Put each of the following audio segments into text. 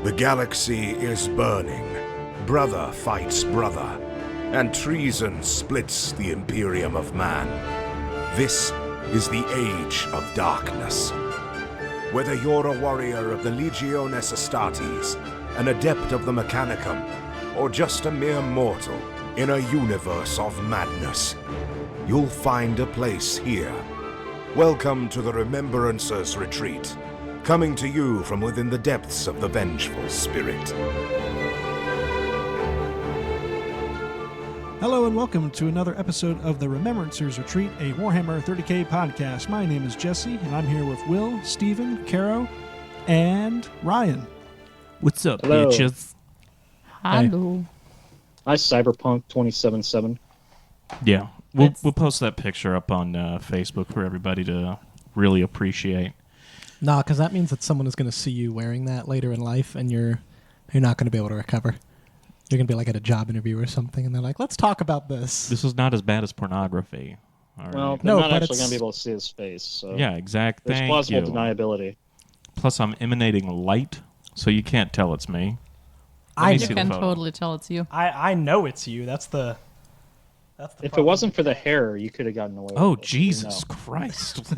The galaxy is burning. Brother fights brother, and treason splits the Imperium of Man. This is the Age of Darkness. Whether you're a warrior of the Legiones Astartes, an adept of the Mechanicum, or just a mere mortal in a universe of madness, you'll find a place here. Welcome to the Remembrancer's Retreat, coming to you from within the depths of the Vengeful Spirit. Hello and welcome to another episode of the Remembrancer's Retreat, a Warhammer 30k podcast. My name is Jesse, and I'm here with Will, Steven, Caro, and Ryan. What's up, Hello. bitches? Hello. Hi, Cyberpunk 2077. Yeah, we'll post that picture up on Facebook for everybody to really appreciate. Nah, because that means that someone is going to see you wearing that later in life, and you're not going to be able to recover. You're going to be like at a job interview or something, and they're like, let's talk about this. This is not as bad as pornography. All right. Well, No, they're not but actually it's- going to be able to see his face, so yeah, exactly. there's Thank plausible you. deniability. Plus, I'm emanating light, so you can't tell it's me. I me see do. the can photo. totally tell it's you. I know it's you. That's the If it problem. wasn't for the hair, you could have gotten away Oh, with it. Jesus No. Christ.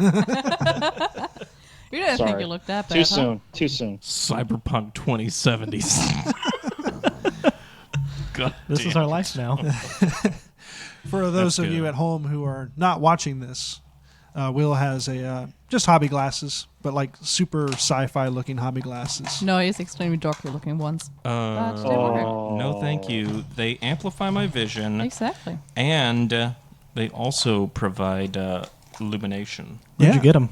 You didn't think Sorry. you looked that bad, Too huh? soon. Too soon. Cyberpunk 2070s. God This is damn. our life now. For those That's of you good. at home who are not watching this, Will has a just hobby glasses, but like super sci-fi looking hobby glasses. No, he's extremely dorky looking ones. But they work. No, thank you. They amplify my vision, Exactly. and they also provide illumination. Where'd you get them?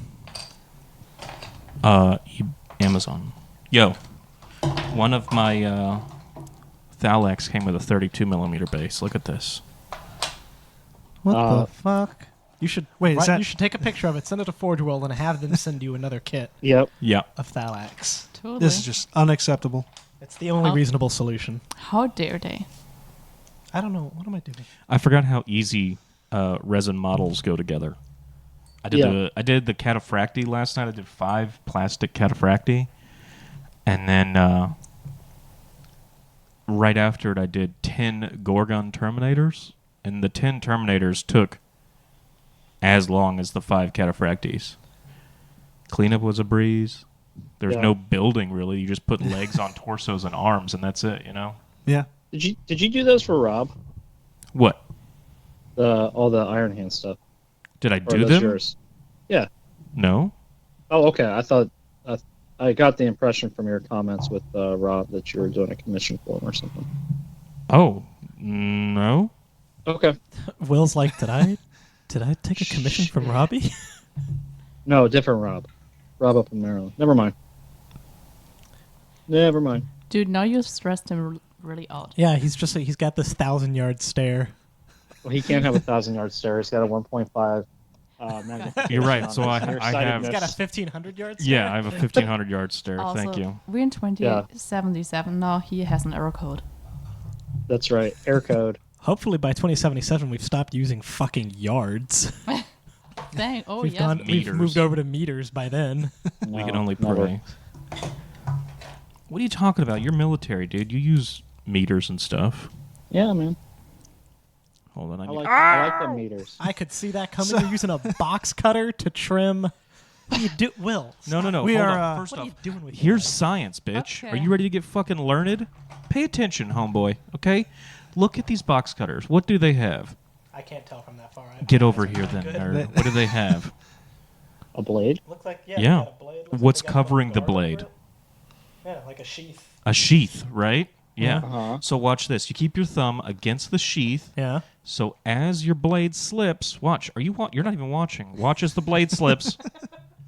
Amazon. Yo, one of my Thalax came with a 32 millimeter base. Look at this. What Uh, the fuck? You should Wait, is that- You should take a picture of it, send it to Forge World, and have them send you another kit Yep. Yeah. of Thalax. Totally. This is just unacceptable. It's the only How- reasonable solution. How dare they? I don't know. What am I doing? I forgot how easy resin models go together. I did the cataphracti last night. I did 5 plastic cataphracti, and then right after it, I did 10 Gorgon Terminators, and the 10 Terminators took as long as the 5 cataphractis. Cleanup was a breeze. There's Yeah. no building really. You just put legs on torsos and arms, and that's it. You know Yeah. Did you do those for Rob? what? All the Iron Hand stuff. Did I Or do that's them? yours? Yeah. No. Oh, okay. I thought I got the impression from your comments with Rob that you were doing a commission for him or something. Oh no. Okay. Will's like, did I take a commission from Robbie? No, different Rob. Rob up in Maryland. Never mind. Never mind. Dude, now you stressed him really out. Yeah, he's got this 1,000-yard stare. Well, he can't have a 1,000-yard stare. He's got a 1.5 magnification. You're right. on So his I have. He's got a nearsightedness. 1,500-yard stare. Yeah, I have a 1,500-yard stare. Also, Thank you. we're in 2077 now. He has an error code. That's right. Air code. Hopefully by 2077 we've stopped using fucking yards. Dang. Oh, we've yes. we've Meters. moved over to meters by then. We No, can only never. pray. What are you talking about? You're military, dude. You use meters and stuff. Yeah, man. Hold on. I like the meters. I could see that coming. You're using a box cutter to trim. What do you do, Will? No. We Hold are, on. First What are off, you doing with here's your science, bitch. Okay. Are you ready to get fucking learned? Pay attention, homeboy. Okay. Look at these box cutters. What do they have? I can't tell from that far. Get over here, then, nerd. What do they have? A blade? Looks like Yeah. they got a blade. Looks like What's they got a little covering the guard over blade? it. Yeah, like a sheath. A sheath, right? Yeah. Uh-huh. So watch this. You keep your thumb against the sheath. Yeah. So as your blade slips, watch. You're not even watching. Watch as the blade slips.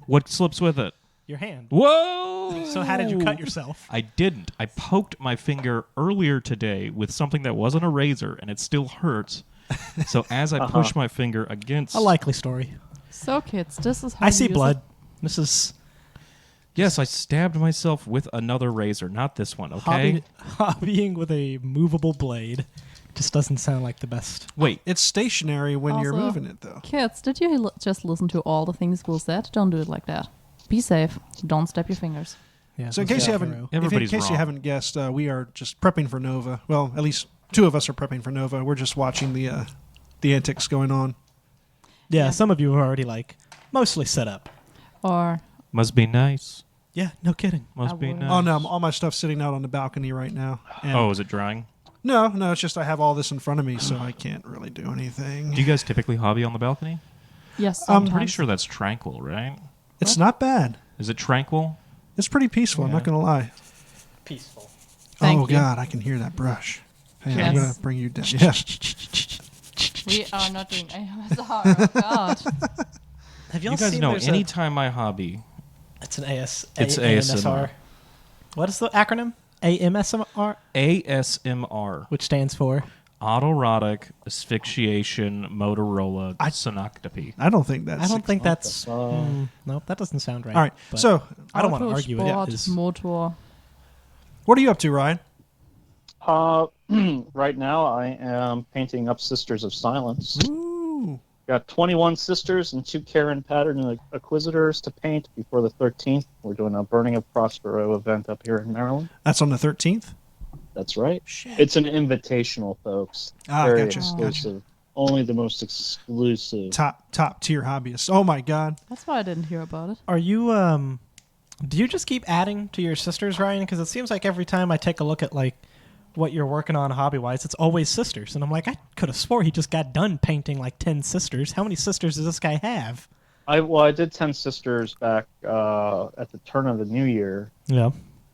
What slips with it? Your hand. Whoa! So how did you cut yourself? I didn't. I poked my finger earlier today with something that wasn't a razor, and it still hurts. So as I push my finger against, A likely story. So, kids, this is how I you see use blood. it. This is yes, I stabbed myself with another razor, not this one. Okay. hobbying with a movable blade. Just doesn't sound like the best. Wait. It's stationary when you're Also- moving it, though. Kids, did you just listen to all the things Will said? Don't do it like that. Be safe. Don't stab your fingers. Yeah. So in that's case you a haven't, hero. Everybody's in case you wrong. haven't guessed, we are just prepping for Nova. Well, at least two of us are prepping for Nova. We're just watching the antics going on. Yeah, some of you are already like mostly set up. Or Must be nice. Yeah, no kidding. Must I be would. nice. Oh no, all my stuff's sitting out on the balcony right now. And Oh, is it drying? no, it's just I have all this in front of me, so I can't really do anything. Do you guys typically hobby on the balcony? yes, I'm sometimes. Pretty sure that's tranquil, right? It's not bad. Is it tranquil? It's pretty peaceful. I'm not Yeah. gonna lie. Peaceful. Thank oh you. God, I can hear that brush. Hey, I'm Yes. gonna bring you down. Yeah. We are not doing ASMR. Oh God. Have y'all You guys seen know there's anytime I hobby, it's It's ASMR. What is the acronym? AMSMR, ASMR, which stands for autoerotic asphyxiation Motorola I- synecdoche. I don't think that's. I don't think that's fuck? nope, that doesn't sound right. All right. but So, I don't want to argue Autosport, it. Is motor. what are you up to, Ryan? Right now, I am painting up Sisters of Silence. Ooh. Got 21 Sisters and 2 Karen Pattern Acquisitors to paint before the 13th. We're doing a Burning of Prospero event up here in Maryland. That's on the 13th. That's right. Shit. It's an invitational, folks. Ah, Very gotcha. exclusive. Only the most exclusive. Top tier hobbyists. Oh my God. That's why I didn't hear about it. Are you do you just keep adding to your sisters, Ryan? Because it seems like every time I take a look at like what you're working on hobby wise, it's always sisters. And I'm like, I could have swore he just got done painting like 10 sisters. How many sisters does this guy have? I did 10 Sisters back at the turn of the new year Yeah.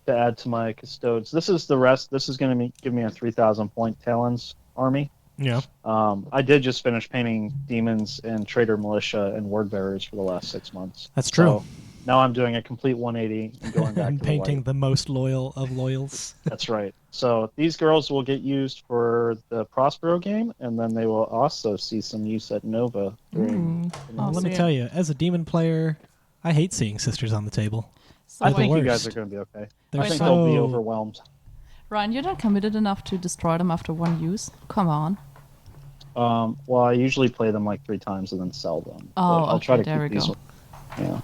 to add to my custodes. This is the rest. This is going to give me a 3,000 point Talons army. Yeah. I did just finish painting demons and traitor militia and word bearers for the last 6 months. That's true. So now I'm doing a complete 180 and going back And to painting the the most loyal of loyals. white. That's right. So these girls will get used for the Prospero game, and then they will also see some use at Nova. During Oh, Let me see. tell you, as a demon player, I hate seeing sisters on the table. So I the think wait, you guys worst. are going to be okay. They're I think so they'll be overwhelmed. Ryan, you're not committed enough to destroy them after one use. Come on. Well, I usually play them like 3 times and then sell them. Oh, But I'll try okay, to there keep we these. go. Yeah.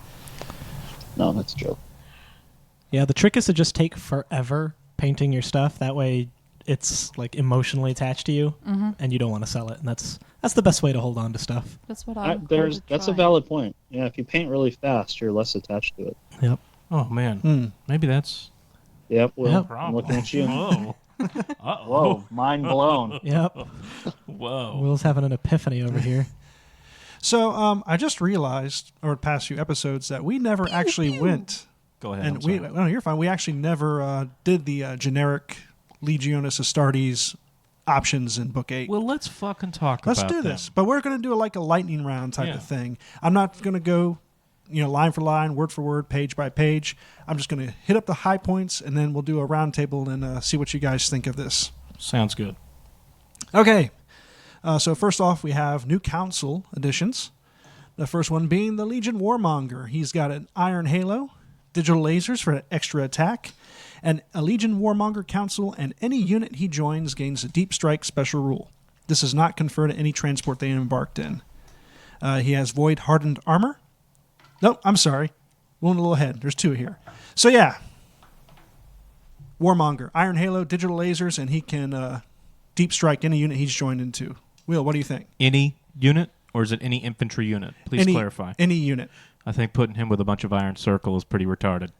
No, that's a joke. Yeah, the trick is to just take forever painting your stuff. That way, it's like emotionally attached to you, and you don't want to sell it. And that's the best way to hold on to stuff. That's what I'm That's a valid point. Yeah, if you paint really fast, you're less attached to it. Yep. Oh man, Hmm. maybe that's Yep. Well, Yep. I'm looking at you. Whoa. Uh-oh. Whoa, mind blown. Yep. Whoa. Will's having an epiphany over here. So I just realized over the past few episodes that we never actually went. Go ahead. And I'm sorry. no, you're fine. We actually never did the generic Legionis Astartes options in Book 8. Well, let's fucking talk Let's about do this. But we're going to do like a lightning round type Yeah. of thing. I'm not going to go, line for line, word for word, page by page. I'm just going to hit up the high points, and then we'll do a round table and see what you guys think of this. Sounds good. Okay. So first off, we have new council additions. The first one being the Legion Warmonger. He's got an Iron Halo, digital lasers for extra attack, and a Legion Warmonger Council, and any unit he joins gains a Deep Strike special rule. This is not conferred to any transport they embarked in. He has Void Hardened Armor. Nope, I'm sorry. Went a little ahead. There's 2 here. So yeah. Warmonger, Iron Halo, digital lasers, and he can Deep Strike any unit he's joined into. Will, what do you think? Any unit, or is it any infantry unit? Please clarify. Any unit. I think putting him with a bunch of Iron Circle is pretty retarded.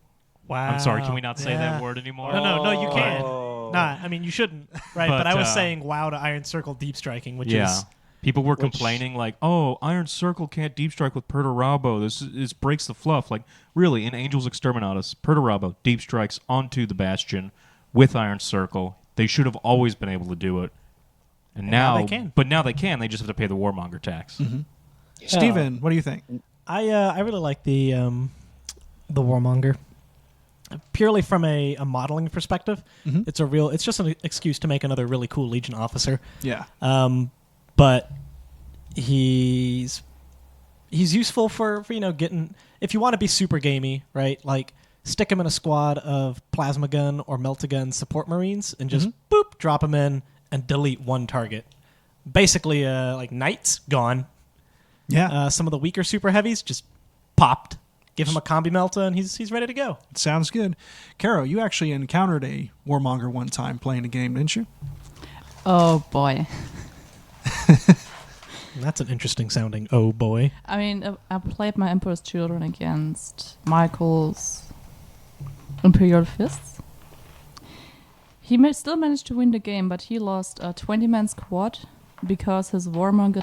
Wow. I'm sorry. Can we not say that word anymore? No, you can. Oh. Nah, I mean, you shouldn't. Right, but, But, I was saying wow to Iron Circle deep striking, which Yeah. is... People were complaining like, "Oh, Iron Circle can't deep strike with Perturabo. This breaks the fluff." Like, really, in Angels Exterminatus, Perturabo deep strikes onto the Bastion with Iron Circle. They should have always been able to do it, and now they can. But now they can. They just have to pay the Warmonger tax. Yeah. Steven, what do you think? I really like the Warmonger. Purely from a modeling perspective, it's just an excuse to make another really cool Legion officer. Yeah. But he's useful for getting, if you want to be super gamey, right? Like stick him in a squad of plasma gun or melt-a-gun support marines and just boop, drop him in and delete one target. Basically, like knights gone. Yeah. Some of the weaker super heavies just popped. Give him a combi melta, and he's ready to go. Sounds good. Caro, you actually encountered a warmonger one time playing a game, didn't you? Oh boy. That's an interesting sounding. Oh boy. I mean, I played my Emperor's Children against Michael's Imperial Fists. He still managed to win the game, but he lost a 20-man squad because his warmonger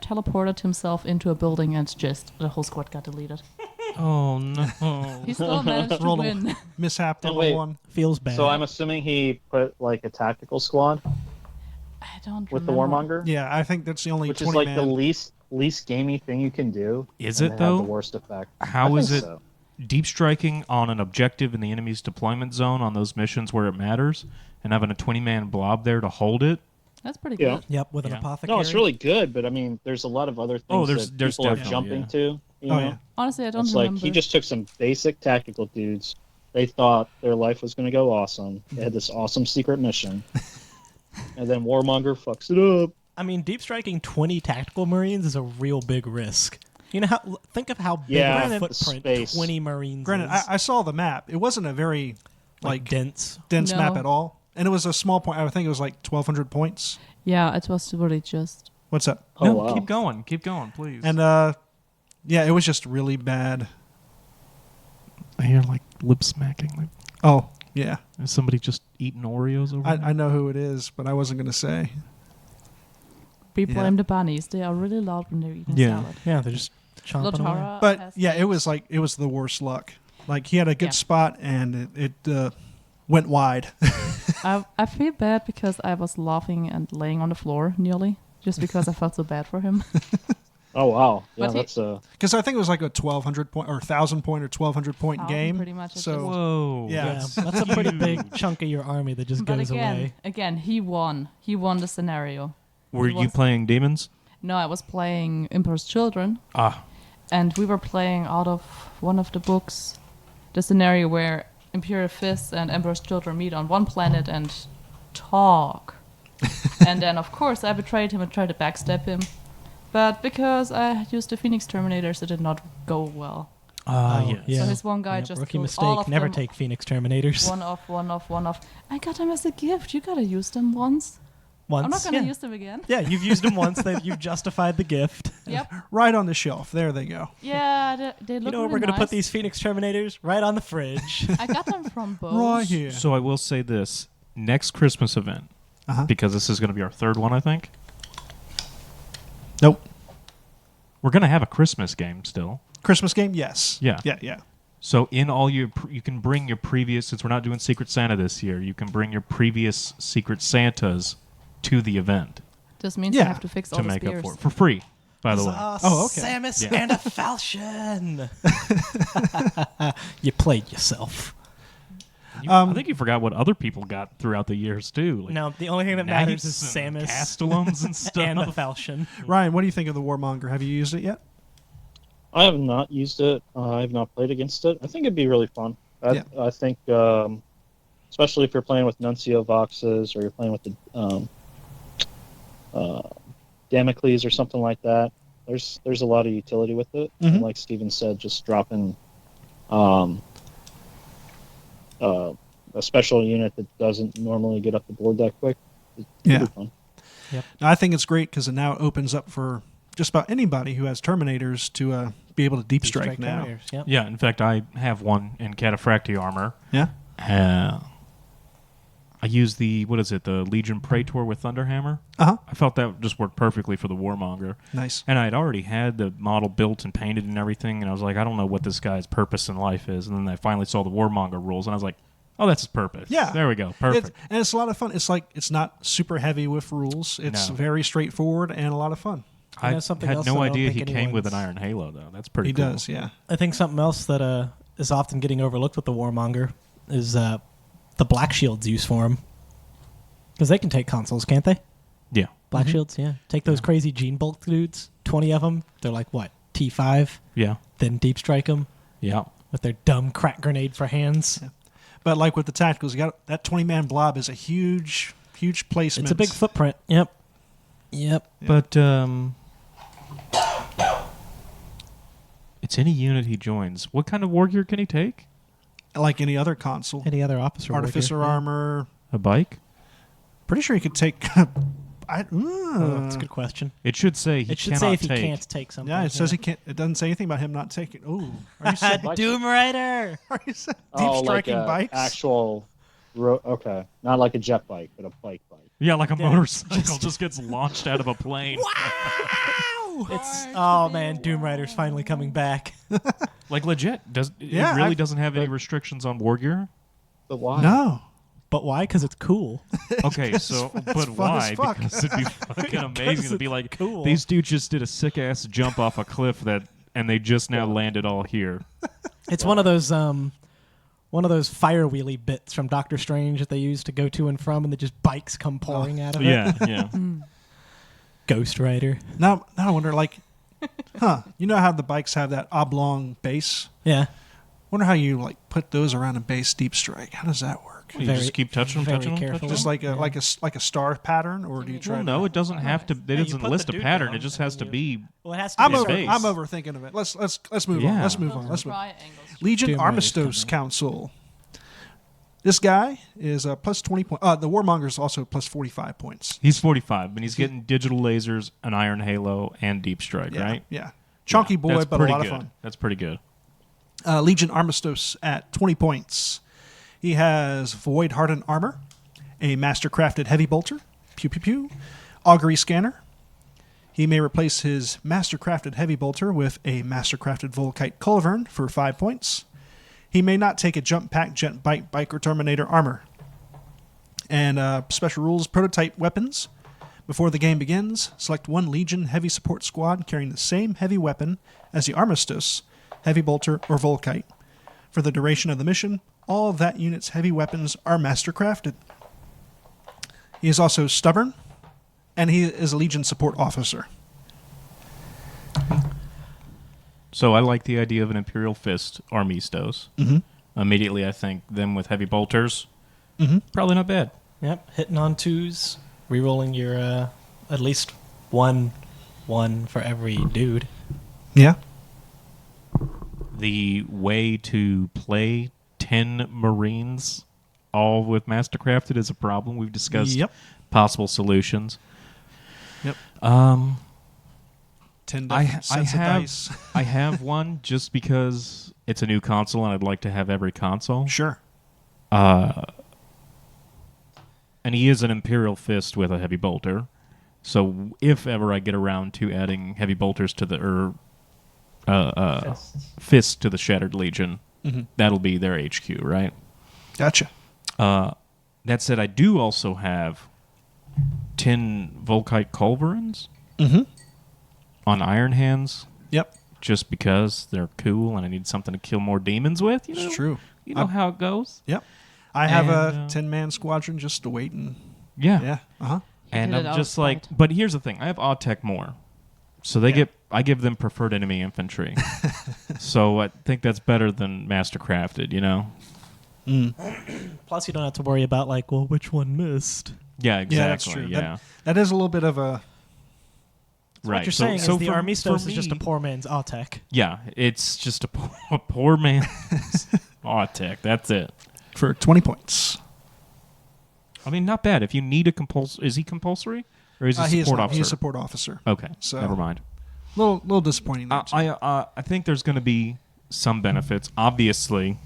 teleported himself into a building and just the whole squad got deleted. Oh no! He still managed to Rolled a win. mishap Oh, level wait. 1. Feels bad. So I'm assuming he put like a tactical squad I don't with the remember. Warmonger, Yeah, I think that's the only which is 20 like man. the least gamey thing you can do. Is and it have though? The worst effect. How I is think it so. deep striking on an objective in the enemy's deployment zone on those missions where it matters, and having a 20-man blob there to hold it? That's pretty Yeah. good. Yep, with an Yeah. apothecary. No, it's really good, but I mean, there's a lot of other things Oh, there's that people are definitely, jumping yeah. to. You Oh, know? yeah. Honestly, I don't It's remember. like he just took some basic tactical dudes. They thought their life was going to go awesome. They had this awesome secret mission, and then Warmonger fucks it up. I mean, deep striking 20 tactical Marines is a real big risk. You know how? Think of how big Yeah, a the footprint space. 20 Marines Granted, is. I saw the map. It wasn't a very like dense. dense No. map at all, and it was a small point. I think it was like 1,200 points. Yeah, it was really just. What's up? Oh, no, wow. keep going, please. And yeah, it was just really bad. I hear like lip smacking. Like, Oh yeah, is somebody just eating Oreos over there? I know who it is, but I wasn't gonna say. We Yeah. blame the bunnies. They are really loud when they're eating Yeah. salad. Yeah, they're just chomping away. Lotara But has yeah, eight. it was the worst luck. Like he had a good Yeah. spot, and it went wide. I feel bad because I was laughing and laying on the floor nearly, just because I felt so bad for him. Oh wow, yeah, But he- that's Because I think it was like a 1,200 point or 1,000 point or 1,200 point 1,000 game. pretty much, it's So just- Whoa! Yeah. Yeah, that's a pretty big chunk of your army that just But goes away. again, he won. He won the scenario. Were It you was- playing demons? No, I was playing Emperor's Children, Ah, and we were playing out of one of the books, the scenario where Imperial Fists and Emperor's Children meet on one planet and talk. And then, of course, I betrayed him and tried to backstab him. But because I used the Phoenix Terminators, it did not go well. yes. yeah. So his one guy Yep, just rookie killed mistake. all of Never them. take Phoenix Terminators. One off. I got them as a gift. You gotta use them once. Once. I'm not gonna yeah. use them again. Yeah, you've used them once. You've justified the gift. Yep. right on the shelf. There they go. Yeah, they look You know where really we're going to nice. put these Phoenix Terminators? Right on the fridge. I got them from Bose. Right here. So I will say this: next Christmas event, Uh-huh. because this is going to be our third one, I think. Nope. We're going to have a Christmas game still. Christmas game? Yes. Yeah. Yeah. So in all your, you can bring your previous. Since we're not doing Secret Santa this year, you can bring your previous Secret Santas to the event This means Yeah. I have to fix all to the make spears. up for it for free. By the way, Oh, okay. Samus Yeah. and a falchion. You played yourself. I think you forgot what other people got throughout the years too. Like No, the only thing that matters is knights and Samus castellums and stuff. and the falchion. Ryan, what do you think of the Warmonger? Have you used it yet? I have not used it. I have not played against it. I think it'd be really fun. I think, especially if you're playing with Nuncio Voxes or you're playing with the Damocles or something like that. There's a lot of utility with it. Mhm. And like Steven said, just dropping a special unit that doesn't normally get up the board that quick. It'd Yeah. be fun. I think it's great because it now opens up for just about anybody who has Terminators to be able to deep strike now. Terminators, Yep. Yeah, in fact, I have one in Cataphractii armor. Yeah. I use the Legion Praetor with Thunderhammer. Uh-huh. I felt that just worked perfectly for the Warmonger. Nice. And I'd already had the model built and painted and everything, and I was like, I don't know what this guy's purpose in life is. And then I finally saw the Warmonger rules, and I was like, oh, that's his purpose. Yeah. There we go. Perfect. And it's a lot of fun. It's like it's not super heavy with rules. It's No. very straightforward and a lot of fun. I know, something had else no that I don't idea he think came with an anyone's- Iron Halo, though. That's pretty He cool. does, yeah. I think something else that is often getting overlooked with the Warmonger is the Black Shield's use for him. Because they can take consoles, can't they? Yeah. Black Shields, yeah. Take those crazy Gene Bulk dudes, 20 of them. They're like, what, T5? Yeah. Then deep strike them Yeah. with their dumb crack grenade for hands. But like with the tacticals, you got that 20-man blob is a huge placement. It's a big footprint. Yep. Yeah. But It's any unit he joins. What kind of war gear can he take? Like any other console. Any other officer? Artificer warrior? armor. A bike? Pretty sure he could take... Oh, that's a good question. It should say he It should cannot say if he take. can't take something. Yeah, it says he can't... It doesn't say anything about him not taking... Ooh. Are you saying, Doom Rider. are you saying deep Oh, like striking a bikes? actual. Okay, not like a jet bike, but a bike. Yeah, like a Yeah, motorcycle just gets launched out of a plane. It's man, Doom Rider's finally coming back. Like legit. It Yeah, really doesn't have any restrictions on war gear? But why? No. But why? Because it's cool. Okay, so but fun as why? fuck. Because it'd be fucking amazing to be it's like, cool. these dudes just did a sick ass jump off a cliff and they just now landed all here. It's one of those fire wheelie bits from Doctor Strange that they use to go to and from, and just bikes come pouring out of it. Yeah. Ghost Rider. Now I wonder, like... You know how the bikes have that oblong base? Yeah. Wonder how you, like, put those around a base deep strike. How does that work? You Very- just keep touching them, very touching them, careful. touching Just them. like a star pattern, or do you try? Well, no, it doesn't have to. It Yeah, you doesn't put list the a dude pattern. down, It just and has to you- be. Well, it has to I'm be over. base. I'm overthinking of it. Let's move Yeah. on. Let's move on. Those Let's move. triangles. Legion Doom Rider's Armistice coming. Council. This guy is plus 20 points. The Warmonger is also plus 45 points. He's 45, and he's getting digital lasers, an iron halo, and deep strike. Yeah, Right? yeah. Chunky Yeah, boy, that's but a pretty lot good. of fun. That's pretty good. Legion Armistice at 20 points. He has Void Hardened Armor, a Mastercrafted Heavy Bolter, pew pew pew, Augury Scanner. He may replace his Mastercrafted Heavy Bolter with a Mastercrafted Volkite Culvern for 5 points. He may not take a Jump Pack, Jet Bike, or Terminator armor. And special rules, prototype weapons. Before the game begins, select one Legion Heavy Support Squad carrying the same heavy weapon as the Armistice, Heavy Bolter, or Volkite. For the duration of the mission, all of that unit's heavy weapons are mastercrafted. He is also stubborn, and he is a Legion support officer. So I like the idea of an Imperial Fist Armistos. Mhm. Immediately, I think them with heavy bolters. Mhm. Probably not bad. Yep, hitting on twos, rerolling your at least one for every dude. Yeah. The way to play 10 Marines, all with Mastercrafted, is a problem. We've discussed Yep. possible solutions. Yep. 10 I different sets of have dice. I have one just because it's a new console and I'd like to have every console. Sure. And he is an Imperial Fist with a heavy bolter. So if ever I get around to adding heavy bolters to the fists to the Shattered Legion, that'll be their HQ, right? Gotcha. That said, I do also have 10 Volkite Culverins Mm-hmm. on Iron Hands, Yep. just because they're cool and I need something to kill more demons with. You know? It's true. You know how it goes. Yep. I have And, a 10-man squadron just to wait and... Yeah. Yeah. Uh-huh. And Get it I'm out just of like, spite. but here's the thing: I have Autech more, so I give them preferred enemy infantry. So I think that's better than Mastercrafted, you know? Plus, you don't have to worry about like, well, which one missed. Yeah, exactly. Yeah, that's true. Yeah, That is a little bit of a... right. What you're so, saying so is the for Armistos is just a me- poor man's Autech. Yeah, it's just a poor man's Autech. That's it. For 20 points. I mean, not bad. If you need a is he compulsory or is he He is support not. officer? He's a support officer. Okay, So- never mind. Little disappointing. there, too. I think there's going to be some benefits. Obviously,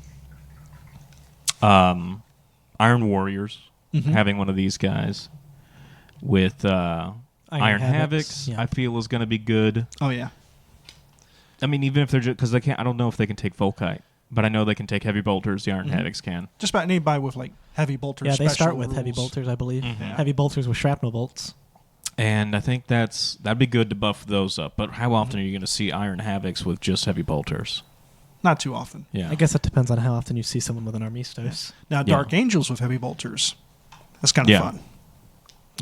Iron Warriors having one of these guys with Iron Havocs, yeah. I feel is going to be good. Oh, yeah. I mean, even if they're just because they can't. I don't know if they can take Volkite, but I know they can take heavy bolters. The Iron Havocs can. Just about anybody with, like, heavy bolters. Yeah, they special start with heavy rules. bolters, I believe. Mhm. Yeah. Heavy bolters with shrapnel bolts. And I think that'd be good to buff those up. But how often are you going to see Iron Havocs with just heavy bolters? Not too often. Yeah, I guess it depends on how often you see someone with an Armistos. Now, Dark Angels with heavy bolters. That's kind of Yeah. fun.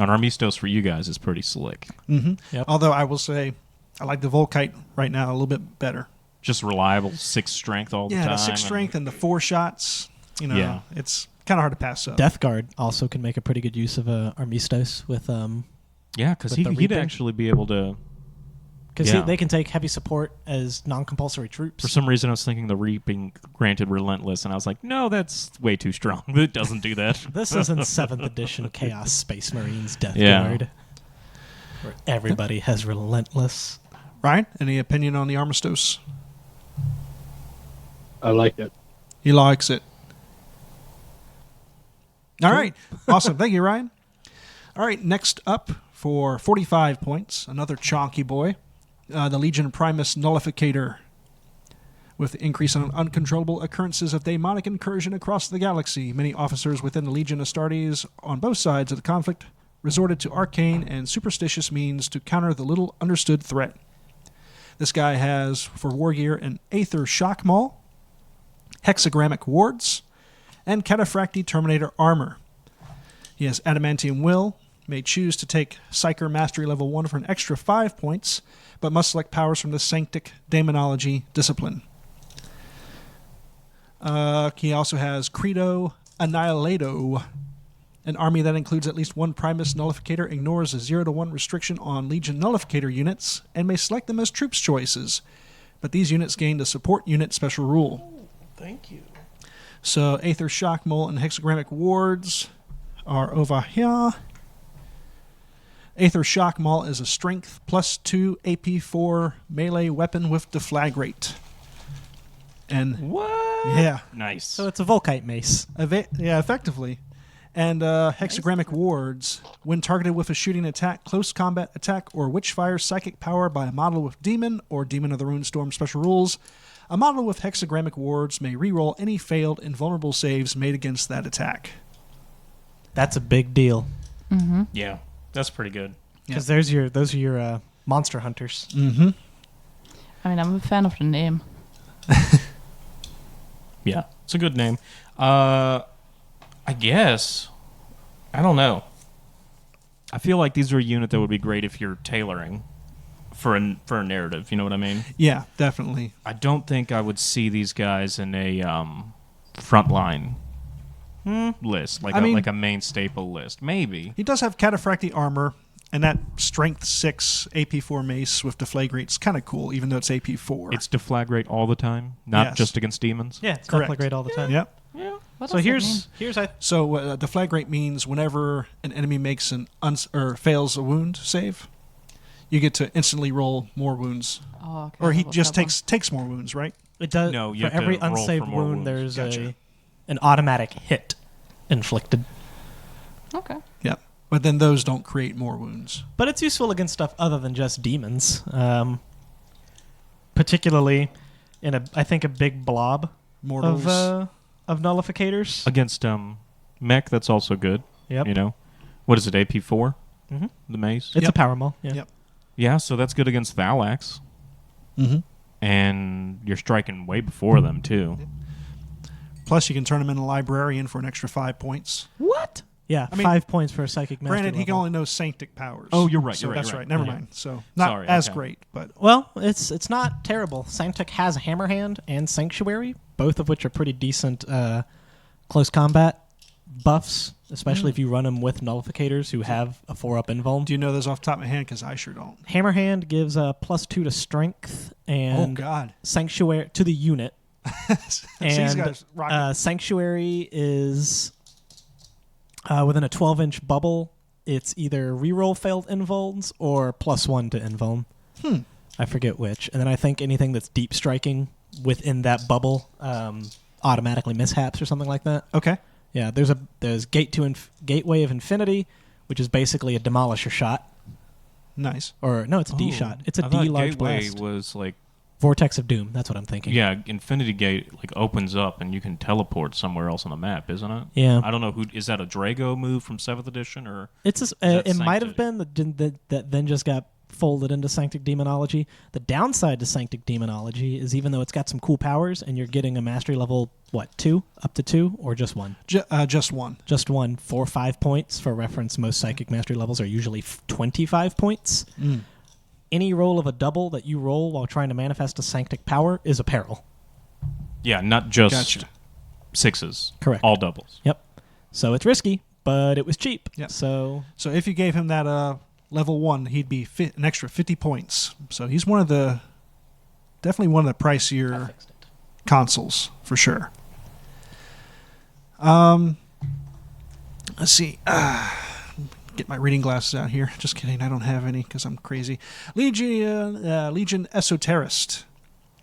An Armistos for you guys is pretty slick. Mm-hmm. Yep. Although I will say, I like the Volkite right now a little bit better. Just reliable 6 strength all the Yeah, time. the 6 strength and the 4 shots. You know, Yeah. it's kind of hard to pass up. Death Guard also can make a pretty good use of a Armistos with Yeah, because with the he'd Reaping. actually be able to because Yeah. they can take heavy support as non-compulsory troops. For some reason, I was thinking the Reaping granted Relentless, and I was like, no, that's way too strong. It doesn't do that. This isn't 7th edition Chaos Space Marines Death Yeah. Guard, where everybody has Relentless. Ryan, any opinion on the Armistice? I like it. He likes it. All right. Awesome. Thank you, Ryan. All right. Next up for 45 points, another chonky boy, the Legion Primus Nullificator. With the increase on uncontrollable occurrences of demonic incursion across the galaxy, many officers within the Legion Astartes on both sides of the conflict resorted to arcane and superstitious means to counter the little understood threat. This guy has, for war gear, an Aether Shock Maul, hexagrammic wards, and cataphracti Terminator armor. He has adamantium will, may choose to take Psyker Mastery level 1 for an extra 5 points, but must select powers from the Sanctic Demonology discipline. He also has Credo Annihilado, an army that includes at least one Primus Nullificator, ignores a 0-1 restriction on Legion Nullificator units, and may select them as troops choices. But these units gain the support unit special rule. Thank you. So Aether Shock Mole and Hexagrammic Wards are over here. Aether Shock Maul is a strength +2 AP4 melee weapon with deflagrate. And What? yeah, Nice. So it's a Volkite mace. effectively. And hexagrammic wards, when targeted with a shooting attack, close combat attack, or witchfire psychic power by a model with demon or demon of the Runestorm special rules, a model with hexagrammic wards may reroll any failed invulnerable saves made against that attack. That's a big deal yeah, that's pretty good. because those are your monster hunters. Mm-hmm. I mean, I'm a fan of the name. Yeah, it's a good name. I guess. I don't know. I feel like these are a unit that would be great if you're tailoring for a narrative. You know what I mean? Yeah, definitely. I don't think I would see these guys in a frontline list, like like a main staple list. Maybe. He does have cataphracti armor, and that strength 6 AP4 mace with deflagrate's kind of cool, even though it's AP4. It's deflagrate all the time, not Yes. just against demons. Yeah, it's Correct. definitely great all the time. Yep. What So does that mean? here's So deflagrate means whenever an enemy makes or fails a wound save, you get to instantly roll more wounds. Oh, okay. Or he that was just that takes more wounds, right? it does. No, you for have to every roll for unsaved more wound, wounds. there's Gotcha. an automatic hit inflicted. one. Okay. Yep. But then those don't create more wounds. But it's useful against stuff other than just demons. Particularly in I think a big blob Mortals. of nullificators. Against mech, that's also good. Yep. You know, what is it? AP4, Mm-hmm. the mace. It's Yep. a power maul. Yeah. Yep. Yeah, so that's good against Valax, Mm-hmm. and you're striking way before them too. Plus, you can turn him into a librarian for an extra 5 points. What? Yeah, I mean, 5 points for a psychic master Granted, he can level. only know sanctic powers. Oh, you're right, So you're right, that's you're right. right. Never Yeah. mind. So not Sorry, as okay. great, but Well, it's not terrible. Sanctic has Hammerhand and Sanctuary, both of which are pretty decent close combat buffs, especially if you run them with nullificators who have a 4-up invuln. do you know those off the top of my head? Because I sure don't. Hammerhand gives a +2 to strength and Oh God! Sanctuary to the unit. These And guys rock. Sanctuary is within a 12-inch bubble. It's either reroll failed invulns or +1 to invuln. I forget which. And then I think anything that's deep striking within that bubble automatically mishaps or something like that. Okay. Yeah, there's Gateway of Infinity, which is basically a demolisher shot. Nice. Or no, it's a D shot. It's a I D thought large Gateway blast. was like, Vortex of Doom. That's what I'm thinking. yeah, Infinity Gate like opens up and you can teleport somewhere else on the map, isn't it? Yeah. I don't know is that a Drago move from 7th edition or It's just, that it might have Sanctity? been that then just got folded into Sanctic Demonology. The downside to Sanctic Demonology is even though it's got some cool powers and you're getting a mastery level, 2? Up to 2? Or just 1? Just one. Just 1 for 5 points. For reference, most psychic mastery levels are usually 25 points. Any roll of a double that you roll while trying to manifest a Sanctic power is a peril. yeah, not just Gotcha. 6s. Correct. All doubles. Yep. So it's risky, but it was cheap. Yep. So So if you gave him that level 1, he'd be an extra 50 points. So he's definitely one of the pricier consoles, for sure. Let's see. Get my reading glasses out here. Just kidding. I don't have any because I'm crazy. Legion Esoterist.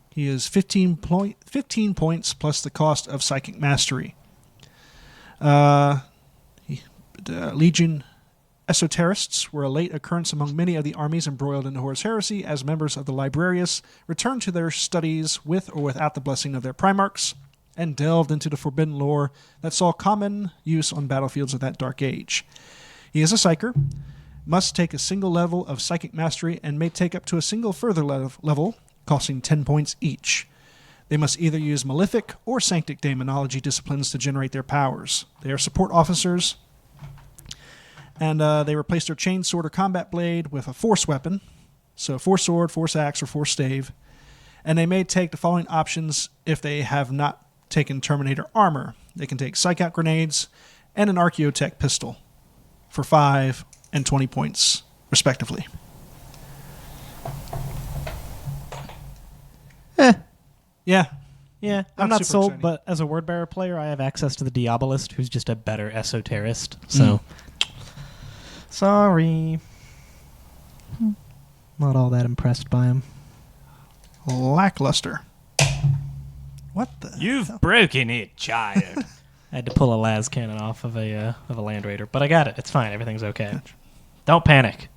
He is 15 points plus the cost of Psychic Mastery. Legion Esoterists were a late occurrence among many of the armies embroiled in Horus Heresy as members of the Librarius returned to their studies with or without the blessing of their Primarchs and delved into the forbidden lore that saw common use on battlefields of that dark age. He is a Psyker, must take a single level of Psychic Mastery, and may take up to a single further level, costing 10 points each. They must either use Malefic or Sanctic Demonology disciplines to generate their powers. They are support officers, and they replace their chain sword or combat blade with a force weapon, so force sword, force axe, or force stave. And they may take the following options if they have not taken Terminator armor. They can take Psych Out grenades and an Archaeotech pistol for 5 and 20 points, respectively. Yeah. Yeah, I'm not super sold, exciting. but as a word bearer player, I have access to the Diabolist, who's just a better esoterist. So, sorry. Not all that impressed by him. Lackluster. What the? You've broken it, child. I had to pull a las cannon off of a Land Raider, but I got it. It's fine. Everything's okay. Don't panic.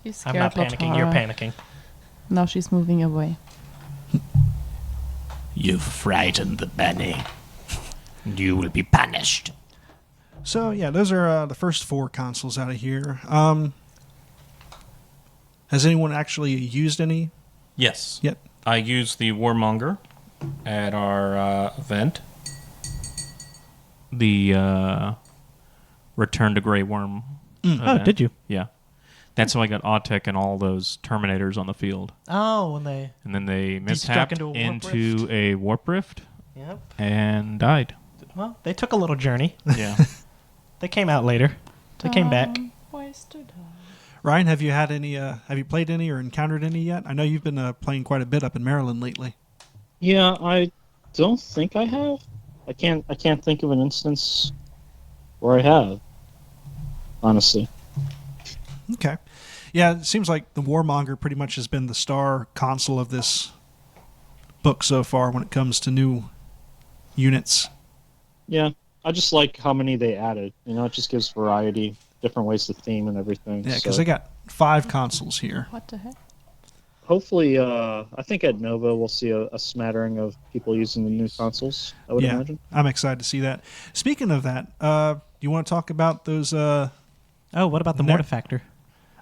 You I'm scared not panicking. You're Latara. panicking. Now she's moving away. You frightened the bunny. You will be punished. So, yeah, those are the first 4 consoles out of here. Has anyone actually used any Yes. yet? I used the Warmonger at our event. The Return to Grey Worm. Oh, event. did you? Yeah. That's how I got Autek and all those Terminators on the field. Oh, when they... And then they Destruck mishapped into a warp into a warp rift Yep. and died. Well, they took a little journey. Yeah. They came out later. They came back. Wasted time. Ryan, have you had any? Have you played any or encountered any yet? I know you've been playing quite a bit up in Maryland lately. Yeah, I don't think I have. I can't think of an instance where I have. Honestly. Okay. Yeah, it seems like the Warmonger pretty much has been the star console of this book so far when it comes to new units. Yeah, I just like how many they added. You know, it just gives variety, different ways to theme and everything. Yeah, because so they got 5 consoles here. What the heck? hopefully, I think at Nova we'll see a smattering of people using the new consoles. I would Yeah, imagine. I'm excited to see that. Speaking of that, do you want to talk about those? Oh, what about the Ner- Mortifactor?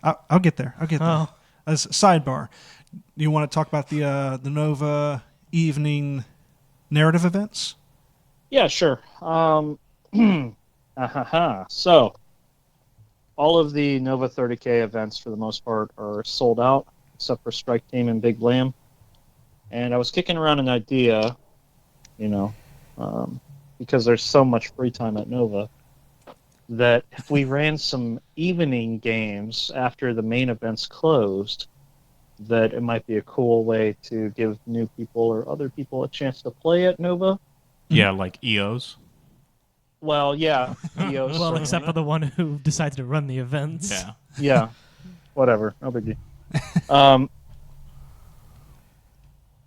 I'll get there. Oh. As a sidebar, do you want to talk about the Nova evening narrative events? Yeah, sure. So, all of the Nova 30K events, for the most part, are sold out, except for Strike Team and Big Blam. And I was kicking around an idea, because there's so much free time at Nova, that if we ran some evening games after the main events closed, that it might be a cool way to give new people or other people a chance to play at Nova. Yeah, like EOS. Well, yeah. EOS, Well, certainly. except for the one who decides to run the events. Yeah. Yeah, whatever, no biggie.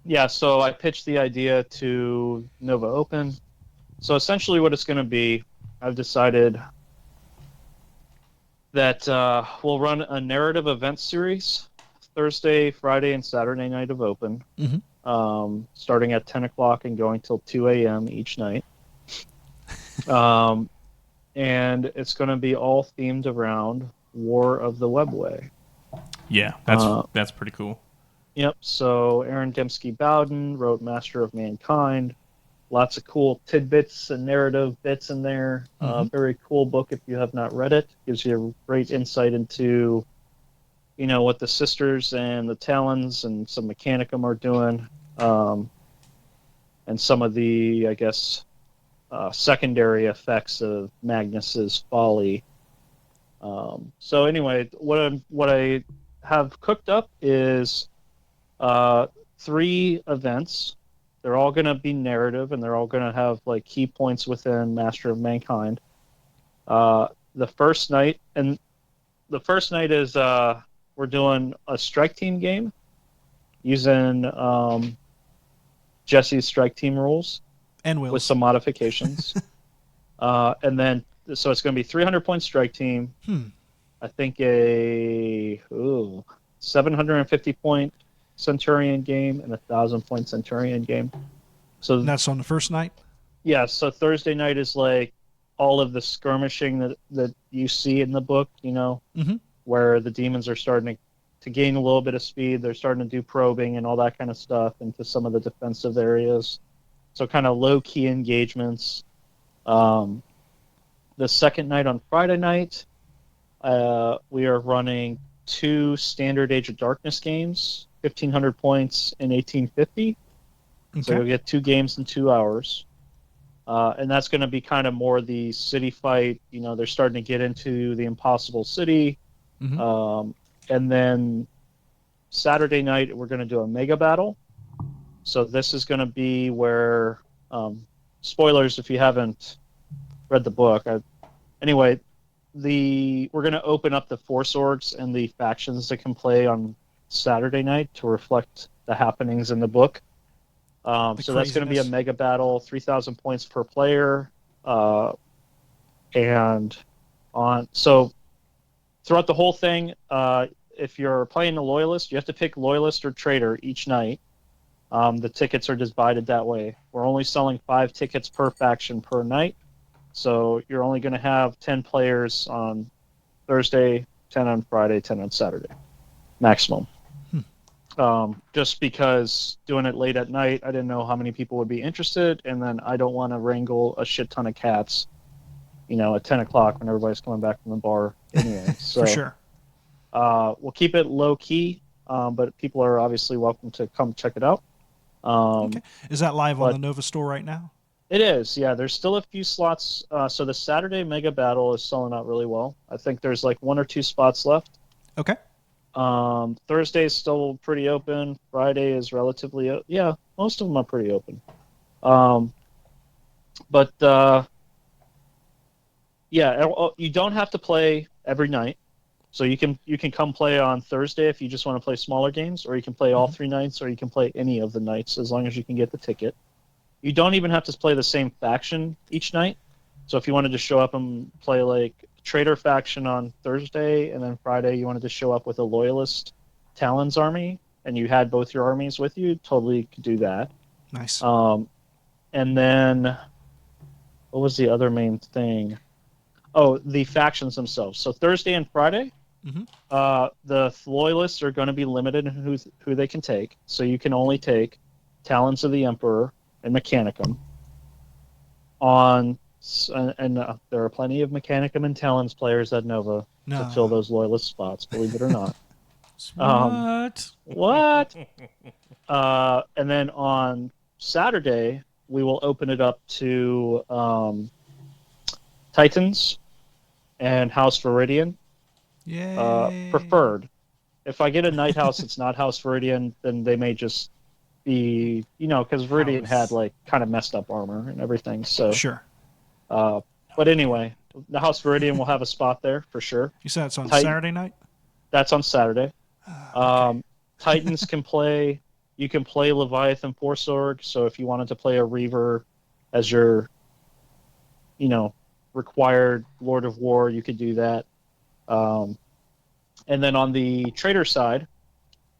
Yeah, so I pitched the idea to Nova Open. So essentially, what it's going to be, I've decided that we'll run a narrative event series Thursday, Friday, and Saturday night of Open, starting at 10 o'clock and going till 2 a.m. each night. And it's going to be all themed around War of the Webway. Yeah, that's pretty cool. Yep, so Aaron Dembski Bowden wrote Master of Mankind. Lots of cool tidbits and narrative bits in there. Very cool book if you have not read it. Gives you a great insight into, what the Sisters and the Talons and some Mechanicum are doing. And some of the, I guess, secondary effects of Magnus's folly. So anyway, what I have cooked up is 3 events. They're all going to be narrative, and they're all going to have like key points within Master of Mankind. The first night, is we're doing a strike team game using Jesse's strike team rules And with Will's. some modifications. And then, so it's going to be 300-point strike team. I think a 750-point Centurion game and a 1,000-point Centurion game. So And that's on the first night? yeah, so Thursday night is like all of the skirmishing that you see in the book, Mhm. where the demons are starting to gain a little bit of speed. They're starting to do probing and all that kind of stuff into some of the defensive areas. So kind of low-key engagements. The second night on Friday night, we are running 2 standard Age of Darkness games, 1,500 points in 1850. So Okay. you'll get 2 games in 2 hours. And that's going to be kind of more the city fight. They're starting to get into the impossible city. Mhm. And then Saturday night, we're going to do a mega battle. So this is going to be where, spoilers if you haven't read the book. Anyway, we're going to open up the Force Orgs and the factions that can play on Saturday night to reflect the happenings in the book. So that's going to be a craziness. mega battle, 3,000 points per player, and so throughout the whole thing, if you're playing a loyalist, you have to pick loyalist or traitor each night. The tickets are divided that way. We're only selling 5 tickets per faction per night, so you're only going to have 10 players on Thursday, 10 on Friday, 10 on Saturday, maximum. Just because doing it late at night, I didn't know how many people would be interested, and then I don't want to wrangle a shit ton of cats, at 10 o'clock when everybody's coming back from the bar anyway. So, For sure. we'll keep it low key, but people are obviously welcome to come check it out. Okay. Is that live on but- the Nova store right now? It is, yeah. There's still a few slots. So the Saturday Mega Battle is selling out really well. I think there's like 1 or 2 spots left. Okay. Thursday is still pretty open. Friday is relatively, most of them are pretty open. But you don't have to play every night. So you can come play on Thursday if you just want to play smaller games, or you can play all 3 nights, or you can play any of the nights as long as you can get the ticket. You don't even have to play the same faction each night. So if you wanted to show up and play like Traitor faction on Thursday, and then Friday you wanted to show up with a Loyalist Talons army, and you had both your armies with you, totally could do that. Nice. And then, what was the other main thing? Oh, the factions themselves. So Thursday and Friday, the Loyalists are going to be limited in who they can take. So you can only take Talons of the Emperor and Mechanicum. There are plenty of Mechanicum and Talons players at Nova to fill those Loyalist spots, believe it or not. What? And then on Saturday, we will open it up to Titans and House Viridian. Yay. Preferred. If I get a Night House that's not House Viridian, then they may just be, because Viridian had like kind of messed up armor and everything. So Sure. But anyway, the House Viridian will have a spot there for sure. You said it's on Titan- Saturday night? That's on Saturday. Titans can play. You can play Leviathan Force Org. So if you wanted to play a Reaver as your, required Lord of War, you could do that. And then on the Traitor side,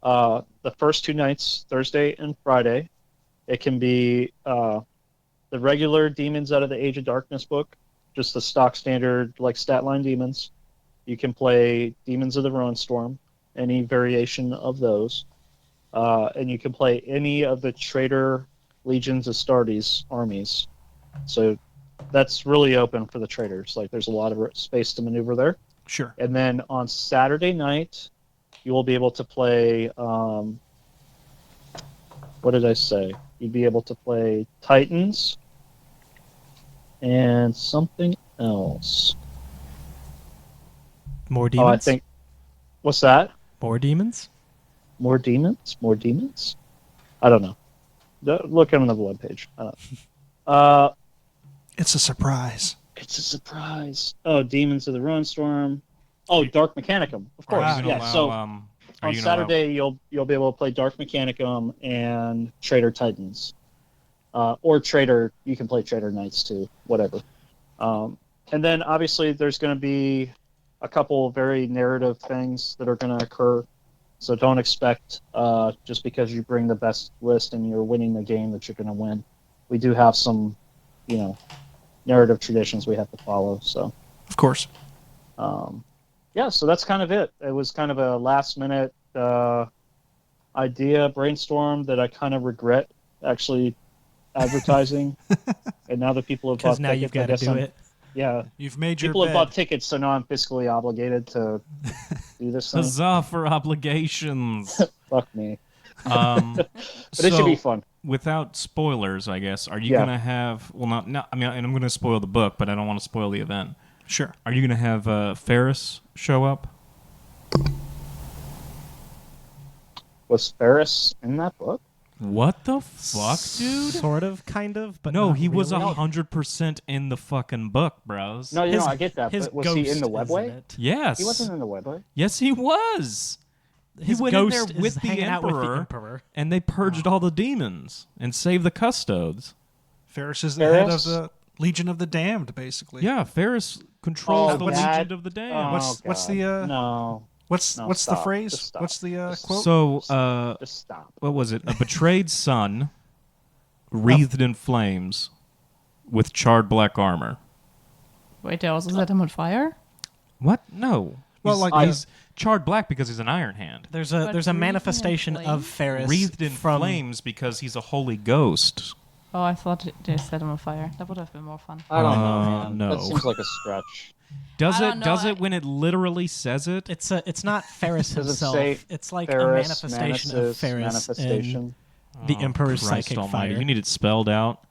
the first 2 nights, Thursday and Friday, it can be the regular demons out of the Age of Darkness book, just the stock standard like stat line demons. You can play Demons of the Ruin Storm, any variation of those. And you can play any of the Traitor Legions Astartes armies. So that's really open for the Traitors. Like there's a lot of space to maneuver there. Sure. And then on Saturday night, you will be able to play. What did I say? You'd be able to play Titans and something else. More Oh, demons. I think. What's that? More demons. More demons? More demons? I don't know. Look on the webpage. I don't know. It's a surprise. It's a surprise. Oh, Demons of the Ruinstorm. Oh, Dark Mechanicum. Of course. Are you Yeah. gonna So allow, are on you gonna allow- Saturday, you'll be able to play Dark Mechanicum and Trader Titans, or Trader. You can play Trader Knights too. Whatever. And then obviously there's going to be a couple very narrative things that are going to occur. So don't expect just because you bring the best list and you're winning the game that you're going to win. We do have some, narrative traditions we have to follow. So, Of course. yeah, so that's kind of it. It was kind of a last minute idea brainstorm that I kind of regret actually advertising. And now that people have Because bought now tickets, you've I got to guess do I'm- it. Yeah, You've made your people have bed. bought tickets, so now I'm fiscally obligated to do this thing. Huzzah for obligations. Fuck me. But But it should be fun. Without spoilers, I guess, are you Yeah. gonna have? Well, not. I mean, and I'm gonna spoil the book, but I don't want to spoil the event. Sure. Are you gonna have Ferris show up? Was Ferris in that book? What the fuck, dude? Sort of, kind of, but No, not he was really. 100% in the fucking book, bros. No, His- I get that. His But was he in the ghost is webway? it. Yes. He wasn't in the webway. Yes, he was. His he went in ghost there with is the hanging out with the Emperor, Emperor. and they purged all the demons and saved the custodes. Ferris is the head of Ferris? the Legion of the Damned, basically. Yeah, Ferris controls Oh, the that- Legion of the Damned. What's God. the, no? What's No, the stop. phrase? Just stop. What's the Just quote? So, Just stop. what was it? A betrayed son, wreathed in flames, with charred black armor. Wait, they also set him on fire? What? No. Well, he's, like, he's charred black because he's an Iron Hand. There's But a breathing in manifestation of flames? Ferris Wreathed in from flames because he's a holy ghost. Oh, I thought they set him on fire. That would have been more fun. I don't know, man. no. That seems like a stretch. Does I it? don't know, Does I- it when it literally says it? It's not Ferris Does it himself. say It's like Ferris, a manifestation of Manifest, Ferris manifestation. and the Oh, Emperor's Christ psychic almighty. fire. You need it spelled out.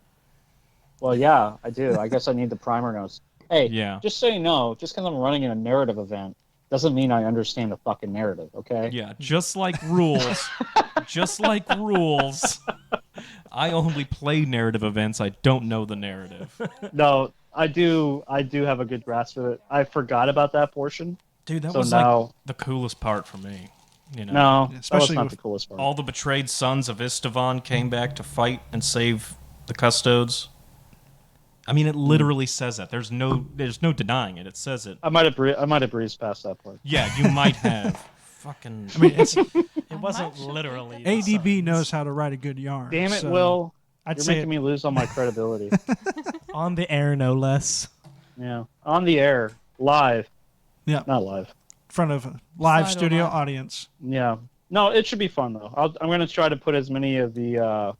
Well, yeah, I do. I guess I need the primer notes. Hey, Yeah. just so you know, just because I'm running in a narrative event doesn't mean I understand the fucking narrative, okay? Yeah, just like rules. Just like rules. I only play narrative events. I don't know the narrative. No, I do have a good grasp of it. I forgot about that portion. Dude, that So was now, like the coolest part for me. You know, no, that was especially not with the coolest part. all the betrayed sons of Istvan came back to fight and save the custodes. I mean, it literally says that. There's no denying it. It says it. I might have breezed past that part. Yeah, you might have. Fucking. I mean, it's It wasn't literally. the ADB sons. knows how to write a good yarn. Damn it, so Will! I'd You're say making me lose all my credibility. On the air, no less. Yeah, on the air, live. Yeah. Not live. in front of a live Side studio live. audience. Yeah. No, it should be fun though. I'm going to try to put as many of the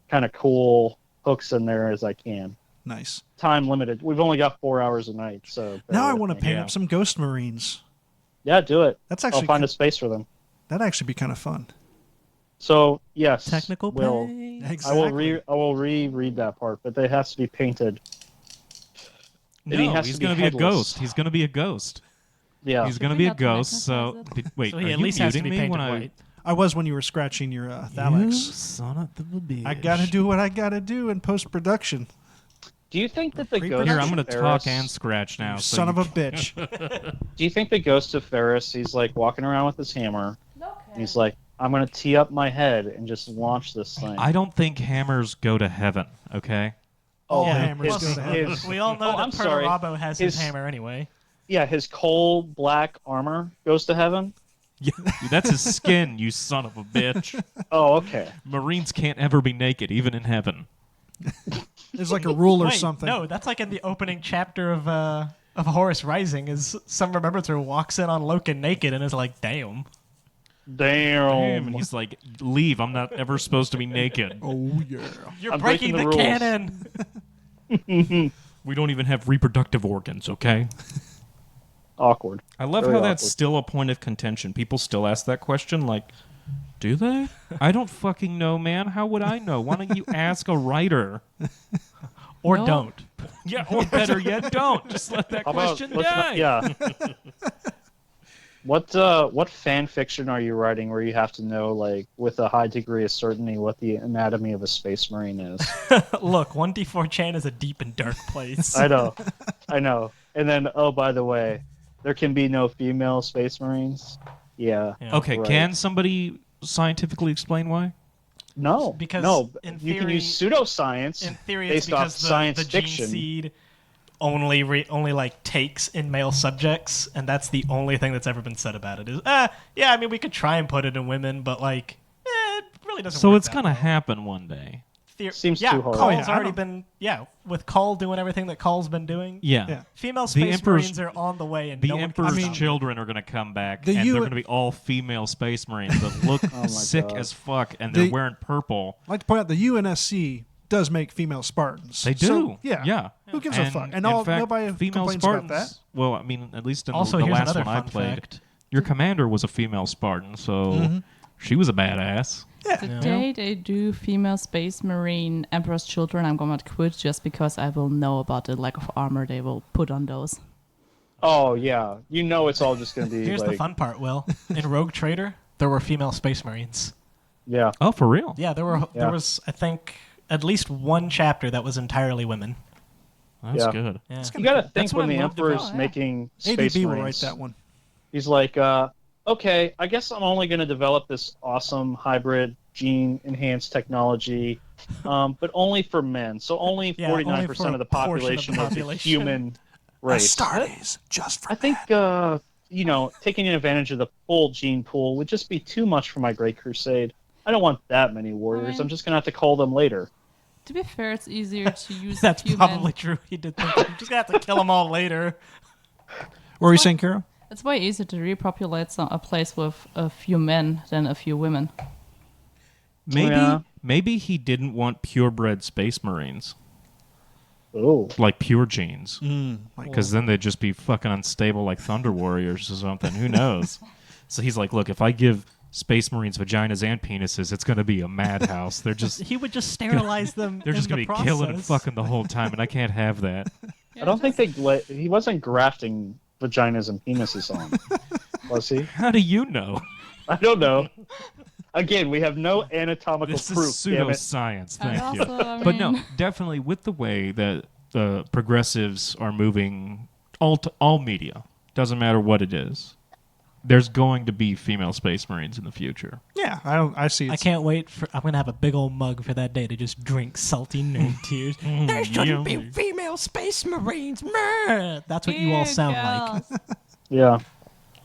kind of cool hooks in there as I can. Nice. Time limited. We've only got 4 hours a night, so. bear Now I with want to me. paint Yeah. up some ghost marines. Yeah, do it. That's I'll actually find a space for them. that'd actually be kind of fun. So yes, Technical Will. play. Exactly. I will reread that part, but it has to be painted. And he No, has he's to be going to be a headless. ghost. He's going to be a ghost. Yeah. He's going to think be a that's the ghost. So, mechanism, wait, So are he at you least has to muting be me painted when I? white. I was when you were scratching your You thalix. son of the bitch. I gotta do what I gotta do in post production. Do you think that the Here, ghost Here, of I'm going to Ferris- talk and scratch now. You so son you of a bitch. Do you think the ghost of Ferris? He's like walking around with his hammer. And he's like, I'm gonna tee up my head and just launch this thing. I don't think hammers go to heaven. Okay. Oh, Yeah, hammers his- go to heaven. his- We all know Oh, I'm that sorry. Perturabo has his His- hammer anyway. yeah, his coal black armor goes to heaven. Yeah, that's his skin, you son of a bitch. Oh, okay. Marines can't ever be naked, even in heaven. There's like a rule or Wait, something. no, that's like in the opening chapter of Horus Rising. Is some Remembrancer walks in on Loken naked and is like, "Damn." Damn, and he's like, leave. I'm not ever supposed to be naked. Oh yeah. You're I'm breaking breaking the the rules. canon. We don't even have reproductive organs, okay? Awkward. I love Very how that's awkward. still a point of contention. People still ask that question, like, do they? I don't fucking know, man. How would I know? Why don't you ask a writer? Or No. don't. Yeah, or better yet, don't. Just let that How about- question let's die. not- yeah. What fan fiction are you writing where you have to know, like, with a high degree of certainty, what the anatomy of a space marine is? Look, 1D4chan is a deep and dark place. I know. And then, oh, by the way, there can be no female space marines. Yeah. Yeah. Okay, Right. can somebody scientifically explain why? No, Because no. in You can theory- use pseudoscience In theory, it's based off because science the fiction. gene seed only like takes in male subjects, and that's the only thing that's ever been said about it. Is yeah, I mean, we could try and put it in women, but like, it really doesn't. So work it's that gonna well. happen one day. Seems yeah, too hard. Call's Oh, yeah, I already don't- been with Call doing everything that Call's been doing. Yeah. Female The space Emperor's- marines are on the way, and The no one can Emperor's stop them. children are going to come back, The and U- they're going to be all female space marines that look my sick God. as fuck, and they're The- wearing purple. I'd like to point out the UNSC does make female Spartans. They do. So, yeah. Yeah. Who gives a fuck? And in all, fact, nobody female complains Spartans, about that. well, I mean, at least in Also, the here's last another one I fun played, fact. your commander was a female Spartan, so she was a badass. The day they do female space marine Emperor's Children, I'm going to quit just because I will know about the lack of armor they will put on those. Oh yeah, you know it's all just going to be Here's like, the fun part, Will. In Rogue Trader, there were female space marines. yeah. Oh, for real? Yeah, there Yeah. was, I think, at least one chapter that was entirely women. That's Yeah. good. Yeah. You got to think That's what when I the loved Emperor's about it. making space ADB will write marines, that one. he's like, okay, I guess I'm only going to develop this awesome hybrid gene enhanced technology, but only for men. So only Yeah, 49% only for of the a portion of the population of the population. human race. Astartes, just for I think, taking advantage of the full gene pool would just be too much for my Great Crusade. I don't want that many warriors. mean- I'm just going to have to call them later. To be fair, it's easier to use That's human. probably true. He did think, I'm just going to have to kill them all later. What were you saying, Kara? It's way easier to repopulate a place with a few men than a few women. Maybe Yeah. maybe he didn't want purebred space marines, Oh. like pure genes, Like, because then they'd just be fucking unstable like Thunder Warriors or something. Who knows? So he's like, look, if I give space marines vaginas and penises, it's going to be a madhouse. They're just He would just sterilize them. they're just in going the to be killing and process. fucking the whole time, and I can't have that. I don't think he wasn't grafting vaginas and penises on, was he? How do you know? I don't know. Again, we have no anatomical This proof. is Damn it. pseudoscience. And Thank you. also, I But no, mean- definitely with the way that the progressives are moving all media, doesn't matter what it is, there's going to be female space marines in the future. yeah, I see. I can't wait for. I'm gonna have a big old mug for that day to just drink salty nerd tears. There shouldn't be yummy. female space marines. Meh. That's what you all Ew, sound like. girls. Yeah.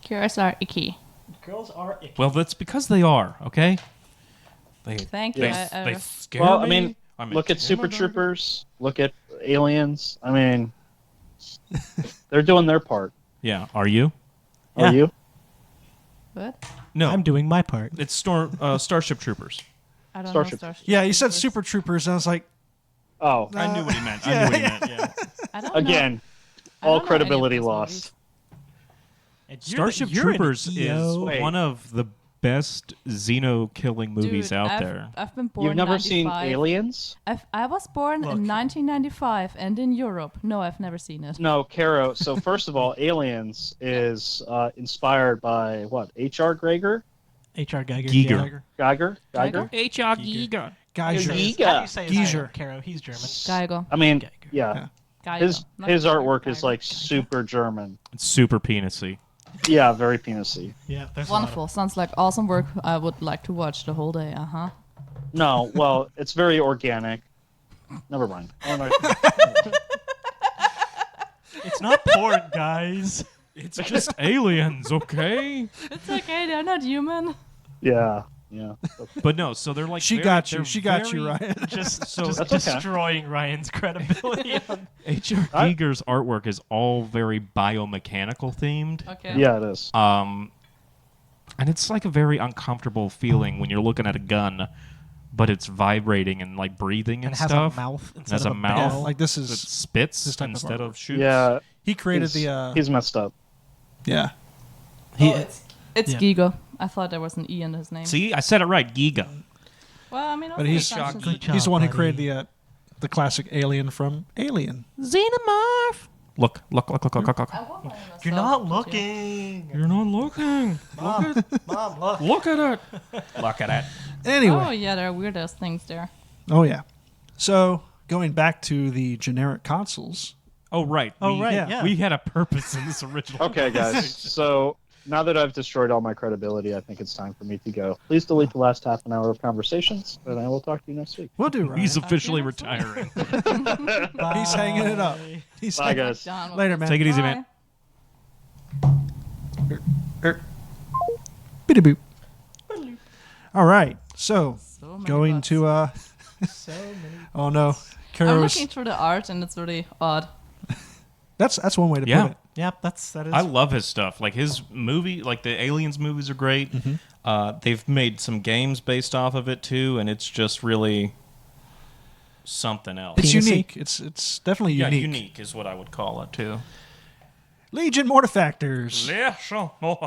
Girls are icky. Girls are icky. Well, that's because they are, okay? They Thank you. Yes. they scare Well, me. I mean, I'm look at Super intimidated. Troopers. Look at Aliens. I mean, they're doing their part. Yeah, are you? Yeah. Are you? What? No, I'm doing my part. it's Starship Troopers. I don't Starship. know. Starship. Yeah, you said Troopers. Super Troopers, and I was like, Oh, I knew what he meant. I knew what he meant. Yeah. I don't again, know. I all don't know any of credibility those lost. movies. Starship You're an Troopers is EO. Wait. one of the best Xeno-killing movies Dude, out I've, there. I've been born You've never in seen 95. Aliens? I was born Look. in 1995 and in Europe. No, I've never seen it. No, Caro. So first of all, Aliens is inspired by what? H.R. Geiger? H.R. Geiger. Giger. Yeah. Geiger? Geiger? H.R. Giga. Geyser. Giga. How do you say his Geiger. name, Caro? He's German. Geiger. I mean, Geiger. yeah. Geiger. His Not his Geiger, artwork is Geiger. like Geiger. super German. It's super penisy. Yeah, very penisy. Yeah, there's a lot of- Wonderful. Sounds like awesome work. I would like to watch the whole day. Uh huh. No, well, it's very organic. Never mind. Oh, no. It's not porn, guys. It's just aliens, okay? It's okay. They're not human. Yeah, yeah. But no, so they're like She very- got you. they're She got you, very- Ryan. Just So That's okay. destroying Ryan's credibility. H.R. I- Giger's artwork is all very biomechanical themed. Okay. Yeah, it is. And it's like a very uncomfortable feeling when you're looking at a gun, but it's vibrating and like breathing and, and has stuff. a mouth It instead has of a a mouth. bell. Like this It is spits this type of instead of artwork. shoots. Yeah, he created he's, the he's messed up. yeah. It's Yeah. Giga. I thought there was an E in his name. See, I said it right, Giga. Well, I mean, But he's also Good job, he's the one who buddy. created the classic alien from Alien. Xenomorph. Look. You're not looking. You're not looking. Mom, Mom, look. Look at it. Look at it. Anyway. Oh yeah, there are weird ass things there. Oh, yeah. So, going back to the generic consoles. Oh, right. Oh, right, yeah. We had a purpose in this original. Okay, guys. So now that I've destroyed all my credibility, I think it's time for me to go. Please delete the last half an hour of conversations, and I will talk to you next week. We'll do, Ryan. He's officially next week. retiring. He's hanging it up. He's Bye, hanging- guys. John, Later, man. Take it easy, Bye. man. Biddy-boop. All right. So, So many going butts. to... So many. Oh, no. I'm Kara's, looking through the art and it's really odd. that's one way to Yeah. put it. Yep, that is. I love his stuff. Like his movie, like the Aliens movies are great. They've made some games based off of it too, and it's just really something else. It's Penis-y? unique. It's definitely yeah, unique. unique is what I would call it too. Legion Mortifactors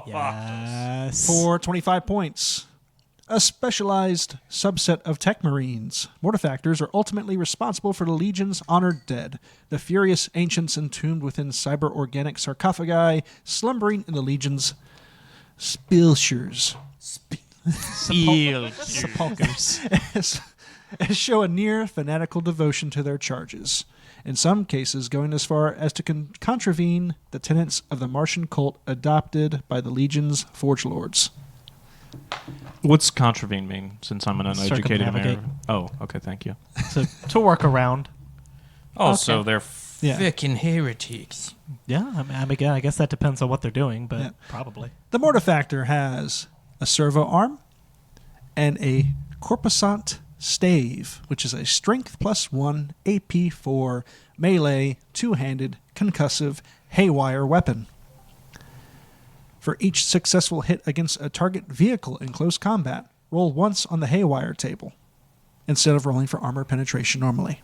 Yes. for 25 points. A specialized subset of tech marines. Mortifactors are ultimately responsible for the Legion's honored dead, the furious ancients entombed within cyber-organic sarcophagi, slumbering in the Legion's spilshers. Sepulchers. As show a near fanatical devotion to their charges, in some cases going as far as to contravene the tenets of the Martian cult adopted by the Legion's Forge Lords. What's contravene mean? Since I'm an uneducated Circumnavigate. American. Oh, okay, thank you. to work around. Oh, Okay. so they're Yeah. fucking heretics. Yeah, again, I guess that depends on what they're doing, but Yeah. probably. The Mortifactor has a servo arm and a corpusant stave, which is a strength +1 AP4 melee, two-handed, concussive, haywire weapon. For each successful hit against a target vehicle in close combat, roll once on the haywire table, instead of rolling for armor penetration normally.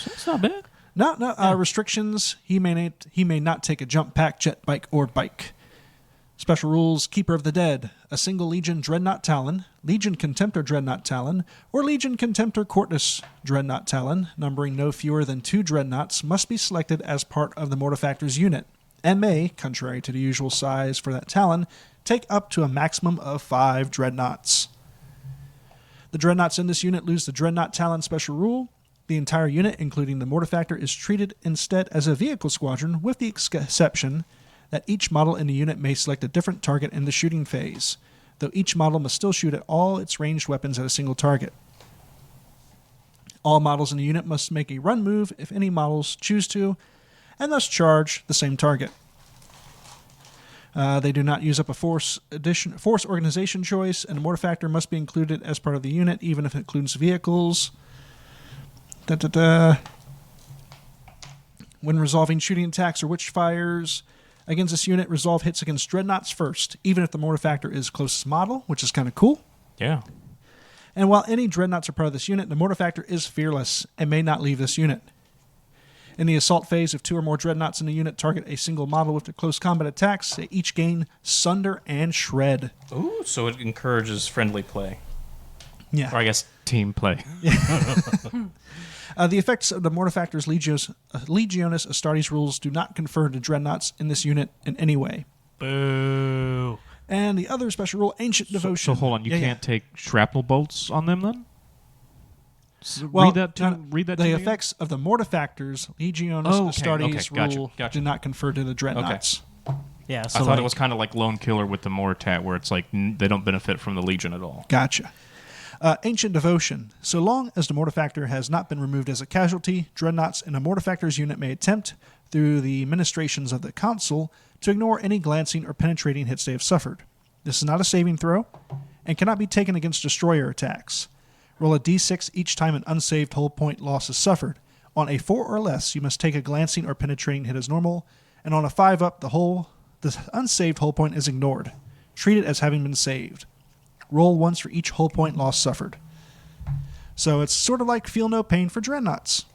That's not bad. No. Restrictions. He may not take a jump pack, jet bike, or bike. Special rules: Keeper of the Dead, a single Legion Dreadnought Talon, Legion Contemptor Dreadnought Talon, or Legion Contemptor Cortus Dreadnought Talon, numbering no fewer than 2 Dreadnoughts, must be selected as part of the Mortifactor's unit, and may, contrary to the usual size for that Talon, take up to a maximum of 5 Dreadnoughts. The Dreadnoughts in this unit lose the Dreadnought Talon special rule. The entire unit, including the Mortifactor, is treated instead as a vehicle squadron, with the exception that each model in the unit may select a different target in the shooting phase, though each model must still shoot at all its ranged weapons at a single target. All models in the unit must make a run move if any models choose to, and thus charge the same target. They do not use up a force organization choice, and the Mortifactor must be included as part of the unit, even if it includes vehicles. When resolving shooting attacks or witch fires against this unit, resolve hits against Dreadnoughts first, even if the Mortifactor is closest model, which is kind of cool. Yeah. And while any Dreadnoughts are part of this unit, the Mortifactor is fearless and may not leave this unit. In the assault phase, if 2 or more Dreadnoughts in the unit target a single model with the close combat attacks, they each gain Sunder and Shred. Ooh, so it encourages friendly play. Yeah. Or I guess team play. The effects of the Mortifactor's Legionis Astartes rules do not confer to Dreadnoughts in this unit in any way. Boo. And the other special rule, Ancient Devotion. So hold on, you Yeah, can't take shrapnel bolts on them then? Well, read that to no, read that the to me again? effects of the Mortifactor's Legionis Oh, okay, Astartes okay, rule gotcha. do not confer to the Dreadnoughts. Yeah, I so thought like, it was kind of like Lone Killer with the Mortat, where it's like they don't benefit from the Legion at all. Gotcha. Ancient Devotion. So long as the Mortifactor has not been removed as a casualty, Dreadnoughts in a Mortifactor's unit may attempt, through the ministrations of the Council, to ignore any glancing or penetrating hits they have suffered. This is not a saving throw, and cannot be taken against destroyer attacks. Roll a d6 each time an unsaved hull point loss is suffered. On a 4 or less, you must take a glancing or penetrating hit as normal, and on a 5 up, the unsaved hull point is ignored. Treat it as having been saved. Roll once for each hull point loss suffered. So it's sort of like Feel No Pain for Dreadnoughts.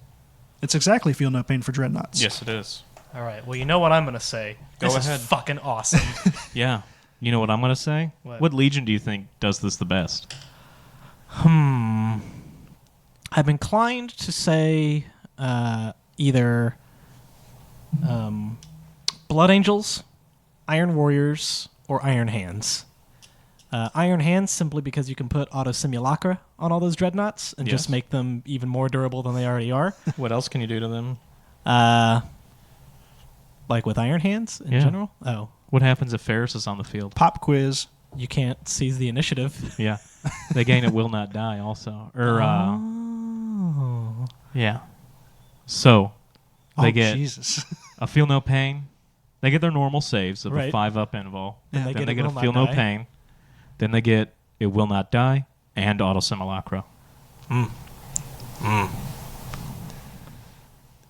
It's exactly Feel No Pain for Dreadnoughts. Yes, it is. all right. Well, you know what I'm gonna say. Go This ahead. is fucking awesome. Yeah. You know what I'm going to say? What? What Legion do you think does this the best? I'm inclined to say either Blood Angels, Iron Warriors, or Iron Hands. Iron Hands simply because you can put auto simulacra on all those dreadnoughts and just make them even more durable than they already are. What else can you do to them? Like with Iron Hands in general? Oh. What happens if Ferris is on the field? Pop quiz. You can't seize the initiative. Yeah. They gain it will not die also. Or yeah. So they get Jesus. a feel no pain. They get their normal saves of a Right. 5-up interval. Then Then they they get get it a will feel not no die. pain. Then they get it will not die and auto simulacra.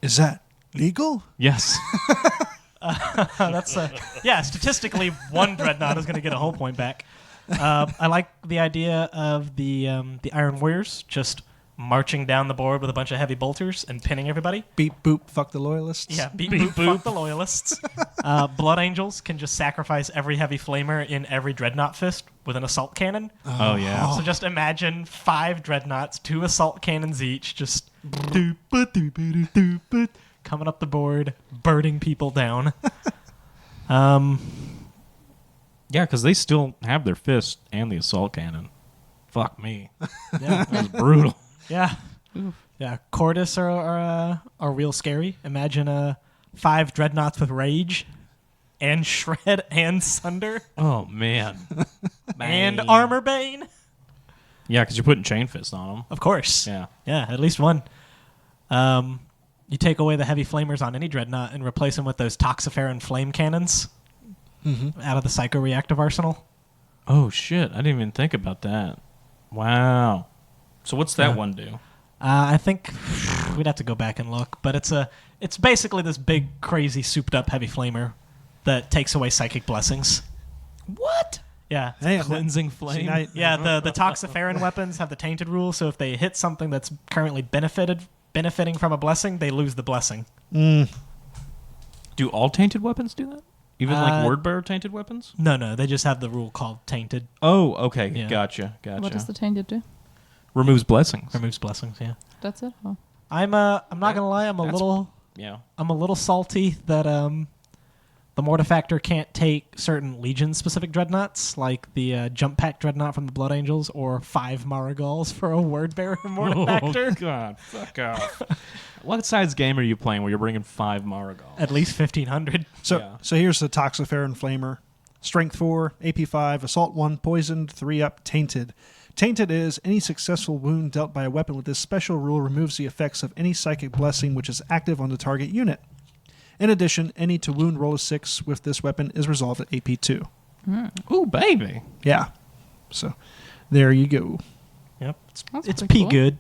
Is that legal? Yes. That's statistically, one dreadnought is going to get a whole point back. I like the idea of the Iron Warriors just marching down the board with a bunch of heavy bolters and pinning everybody. Beep boop. Fuck the loyalists. Yeah, beep boop, fuck the loyalists. Blood Angels can just sacrifice every heavy flamer in every dreadnought fist with an assault cannon. Oh yeah. So just imagine 5 dreadnoughts, 2 assault cannons each, just coming up the board, burning people down. Yeah, because they still have their fist and the assault cannon. Fuck me. Yeah, That was brutal. yeah, yeah. Cordis are real scary. Imagine 5 dreadnoughts with rage, and shred and sunder, Oh man. and armor bane. Yeah, because you're putting chain fist on them. Of course. Yeah. Yeah, at least one. You take away the heavy flamers on any dreadnought and replace them with those toxiferin flame cannons out of the psychoreactive arsenal. Oh shit! I didn't even think about that. Wow. So what's that Yeah. one do? I think we'd have to go back and look, but it's basically this big, crazy, souped-up heavy flamer that takes away psychic blessings. What? Yeah. Hey, Cleansing see, flame. now- Yeah, the toxiferin weapons have the tainted rule, so if they hit something that's currently benefiting from a blessing, they lose the blessing. Do all tainted weapons do that? Even like Uh, word bearer tainted weapons? No, they just have the rule called tainted. Oh, okay. Yeah. Gotcha. What does the tainted do? Removes blessings. Removes blessings, yeah. That's it? Oh. I'm not gonna lie, I'm a Yeah. little salty that the Mortifactor can't take certain Legion specific dreadnoughts, like the jump pack dreadnought from the Blood Angels, or 5 Marigals for a word bearer Mortifactor. Oh God! Fuck off. What size game are you playing where you're bringing 5 Marigals? At least 1,500. So, Yeah. so here's the Toxiferin Flamer. Strength 4, AP 5, Assault 1, Poisoned, 3 up, Tainted. Tainted is any successful wound dealt by a weapon with this special rule removes the effects of any psychic blessing which is active on the target unit. In addition, any to wound roll of 6 with this weapon is resolved at AP 2. Ooh, baby. Yeah. So, there you go. Yep. That's It's pretty P cool. good.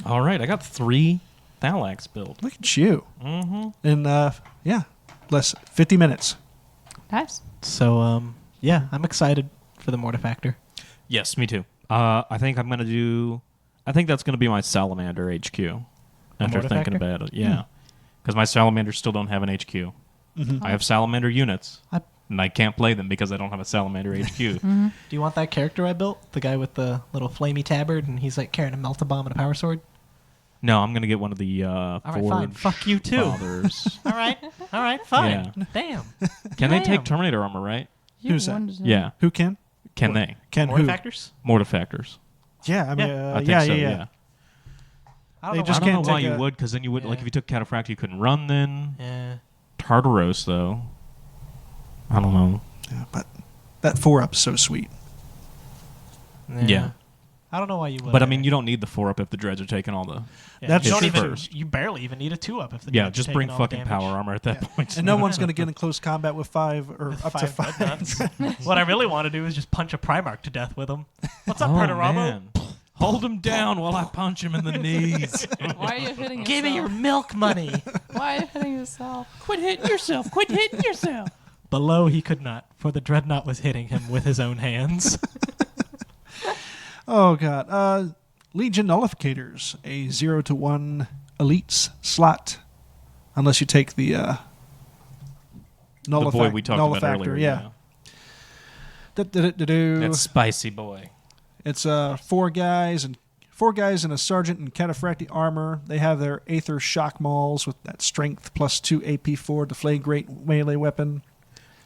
All right, I got 3 Thalax built. Look at you. Mm-hmm. And, less 50 minutes. Nice. So, yeah, I'm excited for the Mortifactor. Yes, me too. I think I'm gonna do. I think that's gonna be my Salamander HQ. After thinking Mortifactor? about it, yeah, because my Salamanders still don't have an HQ. I have Salamander units, and I can't play them because I don't have a Salamander HQ. Do you want that character I built? The guy with the little flamey tabard, and he's like carrying a melt-a-bomb and a power sword? No, I'm gonna get one of the All right, Forge fine. Fuck you, too. Fathers. All right, fine. Yeah. Damn. Can they take Damn. Terminator armor? Right? You Who's that? wanted to- Yeah. Who can? Can they? Can who? Mortifactors? Mortifactors. Yeah, I mean, Yeah. I think yeah, so. yeah. Yeah. I They know just I don't know can't why take you a- would, because then you would like Yeah. if you took Cataphracta, you couldn't run. Then Yeah. Tartaros, though. I don't know. Yeah, but that 4-up's so sweet. Yeah. I don't know why you would. But I mean, you don't need the 4-up if the dreads are taking all the. Yeah, That's you don't hits even. first. You barely even need a 2-up if the Yeah, judge is just taking bring all the fucking damage. power armor at that point. And no one's going to get in close combat with 5 or With up to 5. dreadnoughts. What I really want to do is just punch a Primarch to death with him. What's up, Oh, Perturabo? man. Hold him down while I punch him in the knees. Why are you hitting yourself? Give me your milk money. Why are you hitting yourself? Quit hitting yourself. Quit hitting yourself. Below he could not, for the dreadnought was hitting him with his own hands. Oh, God. Legion Nullificators. A 0 to 1 elites slot. Unless you take the The boy we talked about Nullifactor, earlier. yeah. Da-da-da-da-do. That spicy boy. It's 4 guys and 4 guys in a sergeant and cataphracti armor. They have their Aether shock mauls with that strength plus 2 AP4 deflagrate melee weapon.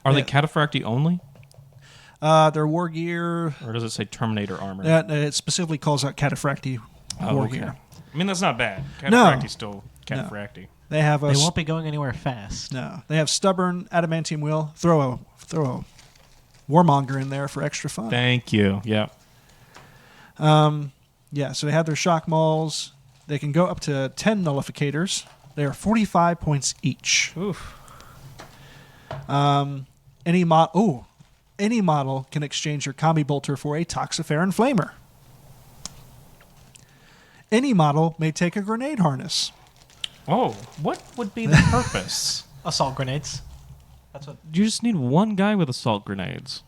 Are they cataphracti only? Their war gear. Or does it say Terminator armor? It specifically calls out cataphracti war gear. I mean, that's not bad. Cataphracti's still cataphracti. They have They won't be going anywhere fast. No, they have stubborn adamantium will. Throw a warmonger in there for extra fun. Thank you. Yeah. Yeah, so they have their shock mauls. They can go up to 10 nullificators. They are 45 points each. Oof. Any model can exchange your combi bolter for a toxiferin flamer. Any model may take a grenade harness. Oh, what would be the purpose? Assault grenades. That's what. You just need one guy with assault grenades.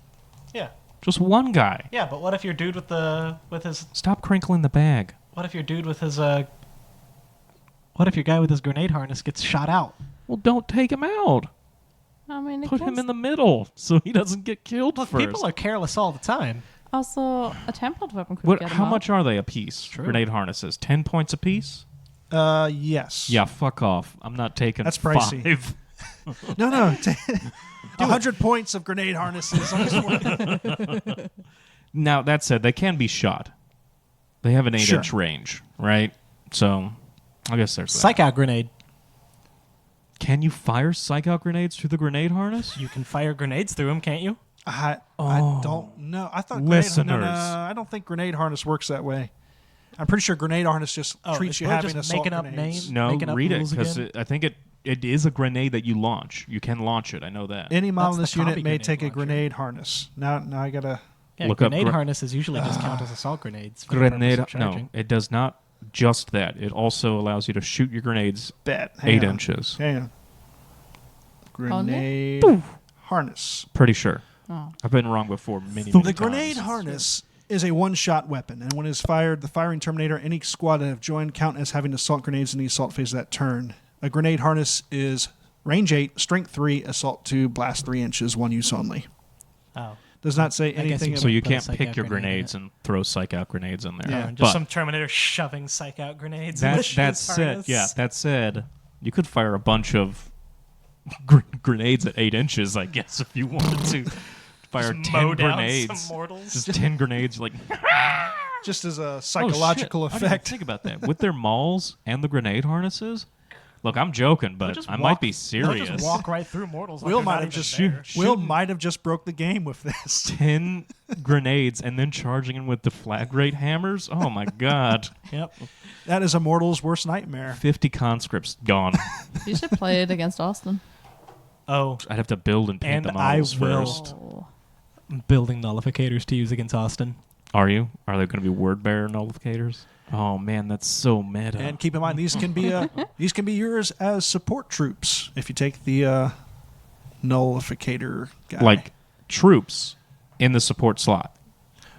Yeah. Just one guy. Yeah, but what if your dude with his? Stop crinkling the bag. What if your dude with his What if your guy with his grenade harness gets shot out? Well, don't take him out. I mean, it Put him can in the middle so he doesn't get killed Look, first. people are careless all the time. also a template weapon could get him How out. much are they a piece? True. Grenade harnesses. 10 points a piece? Yes. Yeah, fuck off. I'm not taking That's pricey. 5. No. 100 points of grenade harnesses. Now, that said, they can be shot. They have an 8-inch Sure. range, right? So, I guess there's that. Psych out grenade. Can you fire psych out grenades through the grenade harness? You can fire grenades through him, can't you? I don't know. I thought Listeners. No, I don't think grenade harness works that way. I'm pretty sure grenade harness just treats it's you really having just assault making up grenades. names. No, Making up read it, rules because again? I think it is a grenade that you launch. You can launch it. I know that. Any model in That's this the unit combi may grenade take a launcher. grenade harness. Now I gotta Yeah, Look up grenade gr- harnesses usually just count as assault grenades. For the Grenade. purpose of No, charging. it does not just that. It also allows you to shoot your grenades bet. 8 inches. Hang on. Grenade harness. Pretty sure. Oh. I've been wrong before many The times. grenade harness is a one-shot weapon, and when it is fired, the firing Terminator and any squad that have joined count as having assault grenades in the assault phase of that turn. A grenade harness is range 8, strength 3, assault 2, blast 3 inches, one use only. Oh. Does not say I guess anything you So about you Put a can't psych pick out your grenade in grenades it. and throw psych out grenades in there. Yeah, Just But some Terminator shoving psych out grenades. in the that his said, harness. yeah, that said, you could fire a bunch of grenades at 8 inches, I guess, if you wanted to. Fire Just 10 mow down grenades. some mortals. Just 10 grenades, like, just as a oh, psychological shit. I didn't even effect. think about that. With their mauls and the grenade harnesses, look, I'm joking, but just I walk- might be They'll serious. just walk right through mortals. Will like might they're have not just even there. Will might have just broke the game with this. 10 grenades and then charging in with deflagrate hammers? Oh my god. Yep. That is a mortal's worst nightmare. 50 conscripts gone. You should play it against Austin. Oh, I'd have to build and paint And the I models will. first. Oh. building nullificators to use against Austin. Are you? Are they going to be word bearer nullificators? Oh man, that's so meta. And keep in mind, these can be yours as support troops if you take the nullificator guy. like troops in the support slot.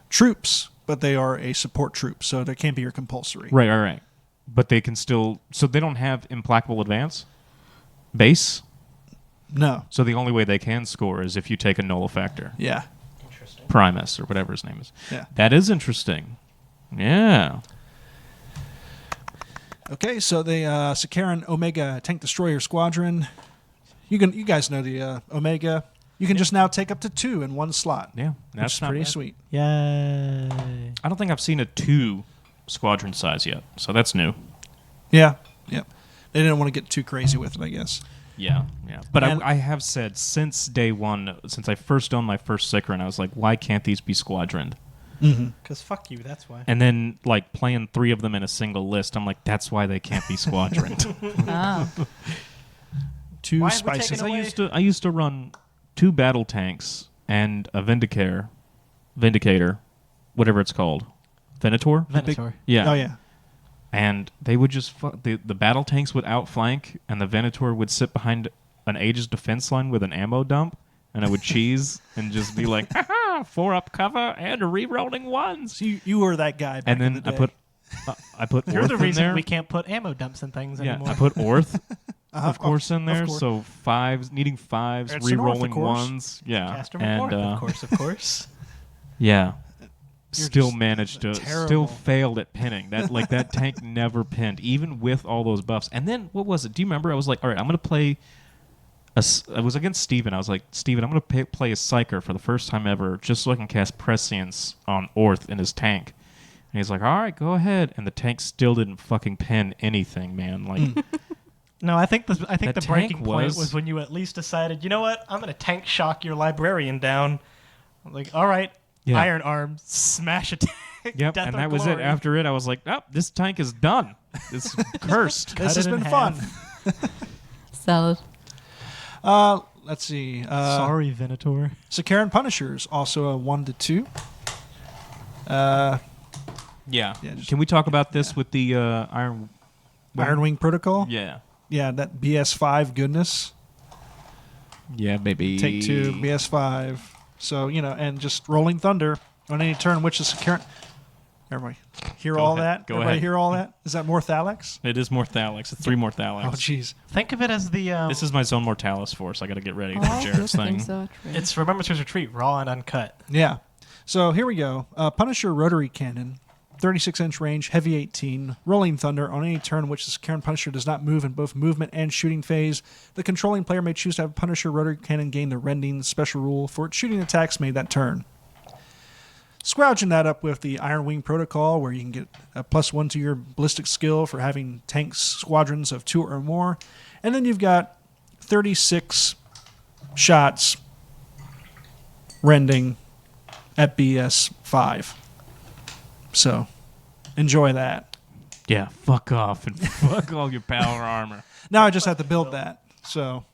troops, but they are a support troop, so they can't be your compulsory. Right. But they can still. So they don't have implacable advance base. No. So the only way they can score is if you take a nullifactor. Yeah. Interesting. Primus or whatever his name is. Yeah. That is interesting. Yeah. Okay, so the Sakaran Omega Tank Destroyer Squadron. You guys know the Omega. You can just now take up to 2 in one slot. Yeah. Which That's is not pretty bad. sweet. Yay. I don't think I've seen a 2 squadron size yet. So that's new. Yeah. Yep. They didn't want to get too crazy with it, I guess. Yeah. But And- I have said since day one, since I first owned my first Sikaran, I was like, why can't these be squadroned? Because fuck you, that's why. And then, like, playing 3 of them in a single list, I'm like, that's why they can't be squadroned. Ah. Too Why have we spicy. taken away- I used to run 2 battle tanks and a Vindicator, whatever it's called. Venator? Venator. Yeah. Oh, yeah. And they would just the battle tanks would outflank, and the Venator would sit behind an Aegis defense line with an ammo dump, and I would cheese and just be like, "Haha, 4 up cover and re-rolling ones." So you were that guy back And in then the I day. put You're Orth the in reason there. we can't put ammo dumps and things Yeah, anymore. I put Orth, of course, in of there. course. So 5s, needing 5s, It's an Orth, of re-rolling course. 1s. Yeah, Caster and McCorth, of course. yeah. still just managed to terrible. still failed at pinning. That tank never pinned, even with all those buffs. And then what was it? Do you remember? I was like, all right, I'm gonna play. I was against Steven. I was like, Steven, I'm gonna play a Psyker for the first time ever, just so I can cast Prescience on Orth in his tank. And he's like, all right, go ahead. And the tank still didn't fucking pin anything, man. Like. No, I think the tank breaking point was- was when you at least decided, you know what, I'm gonna tank shock your librarian down. I'm like, all right, Yeah. Iron Arm, smash a tank. Yep, Death and or that was it. glory. After it, I was like, oh, this tank is done. It's cursed. This Cut has it in been fun. Salad. Let's see. Sorry, Venator. Sakaran Punishers, also a 1-2. Yeah. Yeah, just- Can we talk about this with the Iron? Iron Wing Protocol. Yeah. Yeah, that BS5 goodness. Yeah, baby. Take 2, BS5. So, and just Rolling Thunder on any turn, which is Sakaran. Everybody hear all ahead. that? Go Everybody ahead. hear all that? Is that Morthalax? It is Morthalax. It's 3 Oh, Morthalax. jeez. Think of it as the This is my Zone Mortalis force. I got to get ready for All good Jared's thing. things are true. it's Remembrance Retreat, raw and uncut. Yeah. So here we go. Punisher Rotary Cannon, 36-inch range, heavy 18, Rolling Thunder. On any turn which the Sakaran Punisher does not move in both movement and shooting phase, the controlling player may choose to have Punisher Rotary Cannon gain the Rending special rule for its shooting attacks made that turn. Scrounging that up with the Iron Wing Protocol, where you can get a +1 to your ballistic skill for having tanks squadrons of 2 or more. And then you've got 36 shots rending at BS5. So, enjoy that. Yeah, fuck off and fuck all your power armor. Now I just have to build that. So,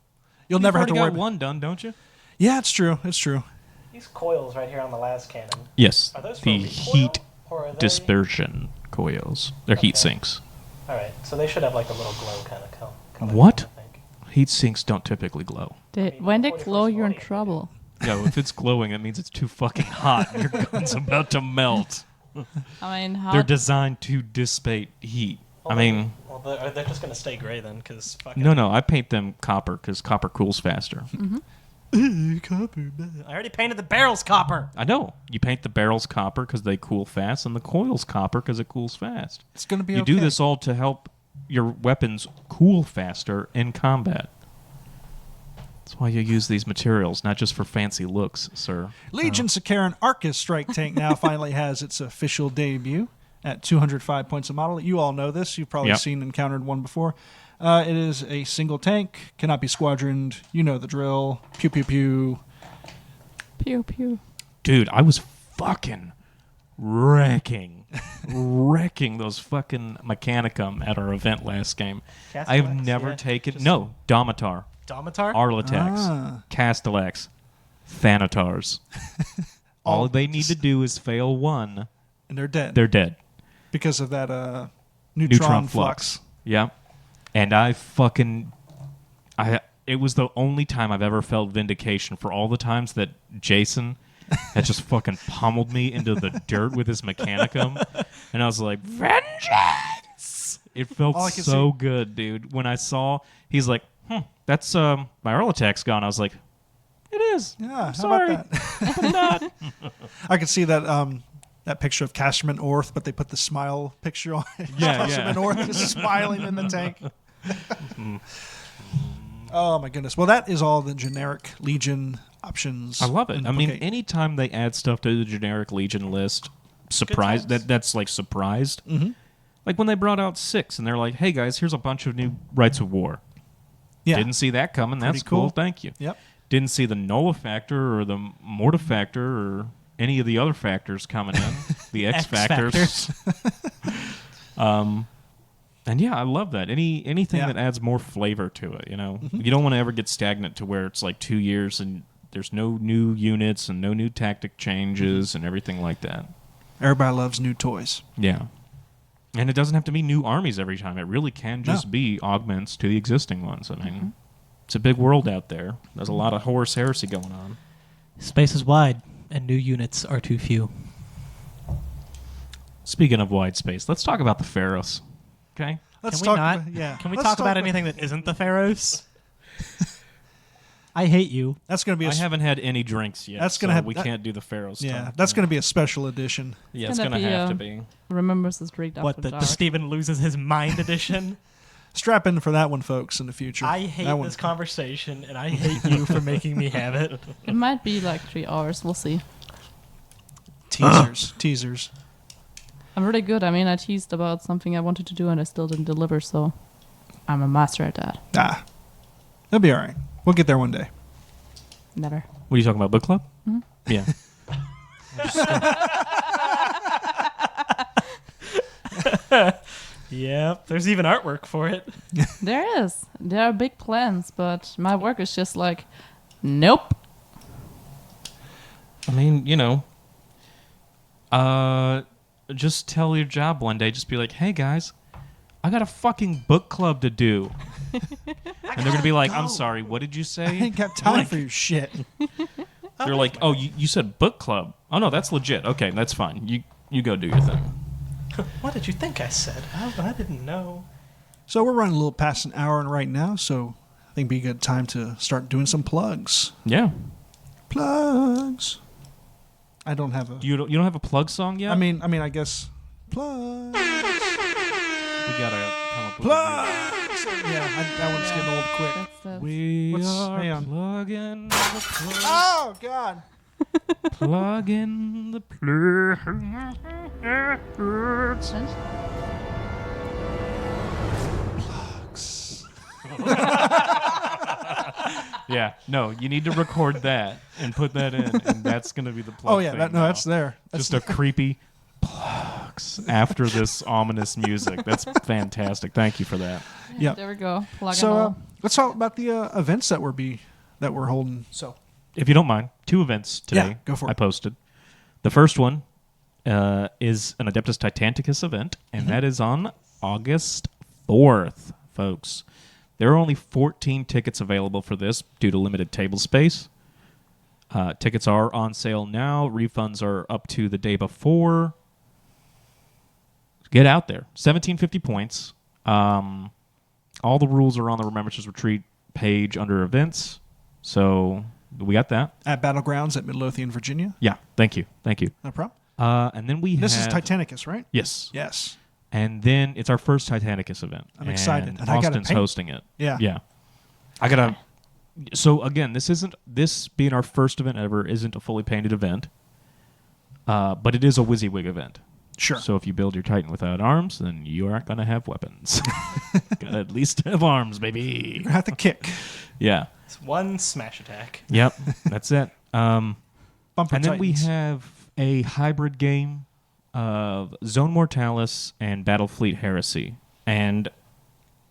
you'll never have to worry. got one done, don't you? Yeah, it's true. It's true. These coils right here on the last cannon. Yes. Are those for The recoil, heat or are they... dispersion coils. They're heat Okay. sinks. All right, so they should have like a little glow kind of come. What? I think. Heat sinks don't typically glow. When they 41st glow, you're in audience. trouble. Yeah, if it's glowing, that means it's too fucking hot and your gun's about to melt. I mean, how They're designed to dissipate heat. I mean, well, they're just gonna stay gray then, because no, I paint them copper because copper cools faster. copper. I already painted the barrels copper. I know. You paint the barrels copper because they cool fast, and the coils copper because it cools fast. It's going to be You okay. do this all to help your weapons cool faster in combat. That's why you use these materials, not just for fancy looks, sir. Legion Sakaran Arcus Strike Tank now finally has its official debut at 205 points a model. You all know this. You've probably Yep. seen and encountered one before. It is a single tank, cannot be squadroned. You know the drill. Pew, pew, pew. pew pew. Dude, I was fucking wrecking those fucking Mechanicum at our event last game. I have Castellax? never Yeah, taken... just- No, Domitar, Domitar? Arlatax, Ah. Castellax, Thanatars. All they need to do is fail one, And they're dead they're dead. because of that neutron, Neutron flux. flux. Yeah. And it was the only time I've ever felt vindication for all the times that Jason had just fucking pummeled me into the dirt with his Mechanicum. And I was like, vengeance! It felt All I can so see- good, dude. When I saw, he's like, that's, my Arlatax gone. I was like, it is. Yeah, how Sorry. about that? I'm not. I could see that that picture of Casterman Orth, but they put the smile picture on it. Yeah, Casterman yeah. Orth is smiling in the tank. Oh my goodness! Well, that is all the generic Legion options. I love it. in I mean, Book 8. anytime they add stuff to the generic Legion list, surprised times. that's like surprised. Mhm. Like when they brought out 6 and they're like, "Hey guys, here's a bunch of new Rights of War." Yeah. Didn't see that coming. That's Pretty cool. cool. Thank you. Yep. Didn't see the Noah factor or the Mortifactor or any of the other factors coming in. The X factors. And yeah, I love that. Anything Yeah. that adds more flavor to it, you know. You don't want to ever get stagnant to where it's like 2 years and there's no new units and no new tactic changes and everything like that. Everybody loves new toys. Yeah. And it doesn't have to be new armies every time. It really can just No. be augments to the existing ones. I mean, it's a big world out there. There's a lot of Horus Heresy going on. Space is wide, and new units are too few. Speaking of wide space, let's talk about the Pharaohs. Okay? Let's Can we talk. not? Yeah. Can we Let's talk about anything that isn't the Pharaohs? I hate you. That's going to be a I haven't had any drinks yet. That's gonna so have- we that- can't do the Pharaoh stuff. yeah, that's going to be a special edition. Yeah, it's gonna gonna be, have to be. Remembers his drink after What, the dark. Steven loses his mind edition? Strap in for that one, folks, in the future. I hate that one. this conversation, and I hate you for making me have it. It might be like 3 hours. We'll see. Teasers. I'm really good. I mean, I teased about something I wanted to do and I still didn't deliver, so I'm a master at that. It'll be all right. We'll get there one day. Never. What are you talking about? Book club? Mhm. Yeah. Yep, there's even artwork for it. There is. There are big plans, but my work is just like, nope. I mean, just tell your job one day. Just be like, hey guys, I got a fucking book club to do. And they're gonna be like, I'm sorry, what did you I say? ain't got time for your shit. They're like, oh, you said book club. Oh no, that's legit. Okay, that's fine. You go do your thing. What did you think I said? I didn't know. So we're running a little past an hour right now, so I think it'd be a good time to start doing some plugs. Yeah. Plugs. I don't have a. You don't have a plug song yet? I mean, I guess plugs. we gotta come up with Plugs. Yeah, that one's getting old quick. That's We What's- are hang on. plugging the plug, Oh God. plugging the plugs. Yeah, no, you need to record that and put that in, and that's gonna be the plug. Oh yeah, thing no, now. that's there. Just a creepy plugs after this ominous music. That's fantastic. Thank you for that. Yeah. There we go. Plug So and all. let's talk about the events that we're holding. So, If you don't mind, 2 events today. Yeah, go for it. I posted. The first one is an Adeptus Titanicus event, and Mm-hmm. that is on August 4th, folks. There are only 14 tickets available for this due to limited table space. Tickets are on sale now. Refunds are up to the day before. Get out there. 1750 points. All the rules are on the Remembrance Retreat page under events. So we got that. At Battlegrounds at Midlothian, Virginia. Yeah. Thank you. No problem. And then we This have... is Titanicus, right? Yes. Yes. And then it's our first Titanicus event. I'm excited. And And I gotta Austin's paint. hosting it. Yeah. Yeah. I gotta... So again, this being our first event ever isn't a fully painted event. But it is a WYSIWYG event. Sure. So if you build your Titan without arms, then you aren't going to have weapons. Gotta at least have arms, baby. You have to kick. Yeah. it's one smash attack. Yep. That's it. Bumper And then we Titans. have a hybrid game of Zone Mortalis and Battlefleet Heresy. And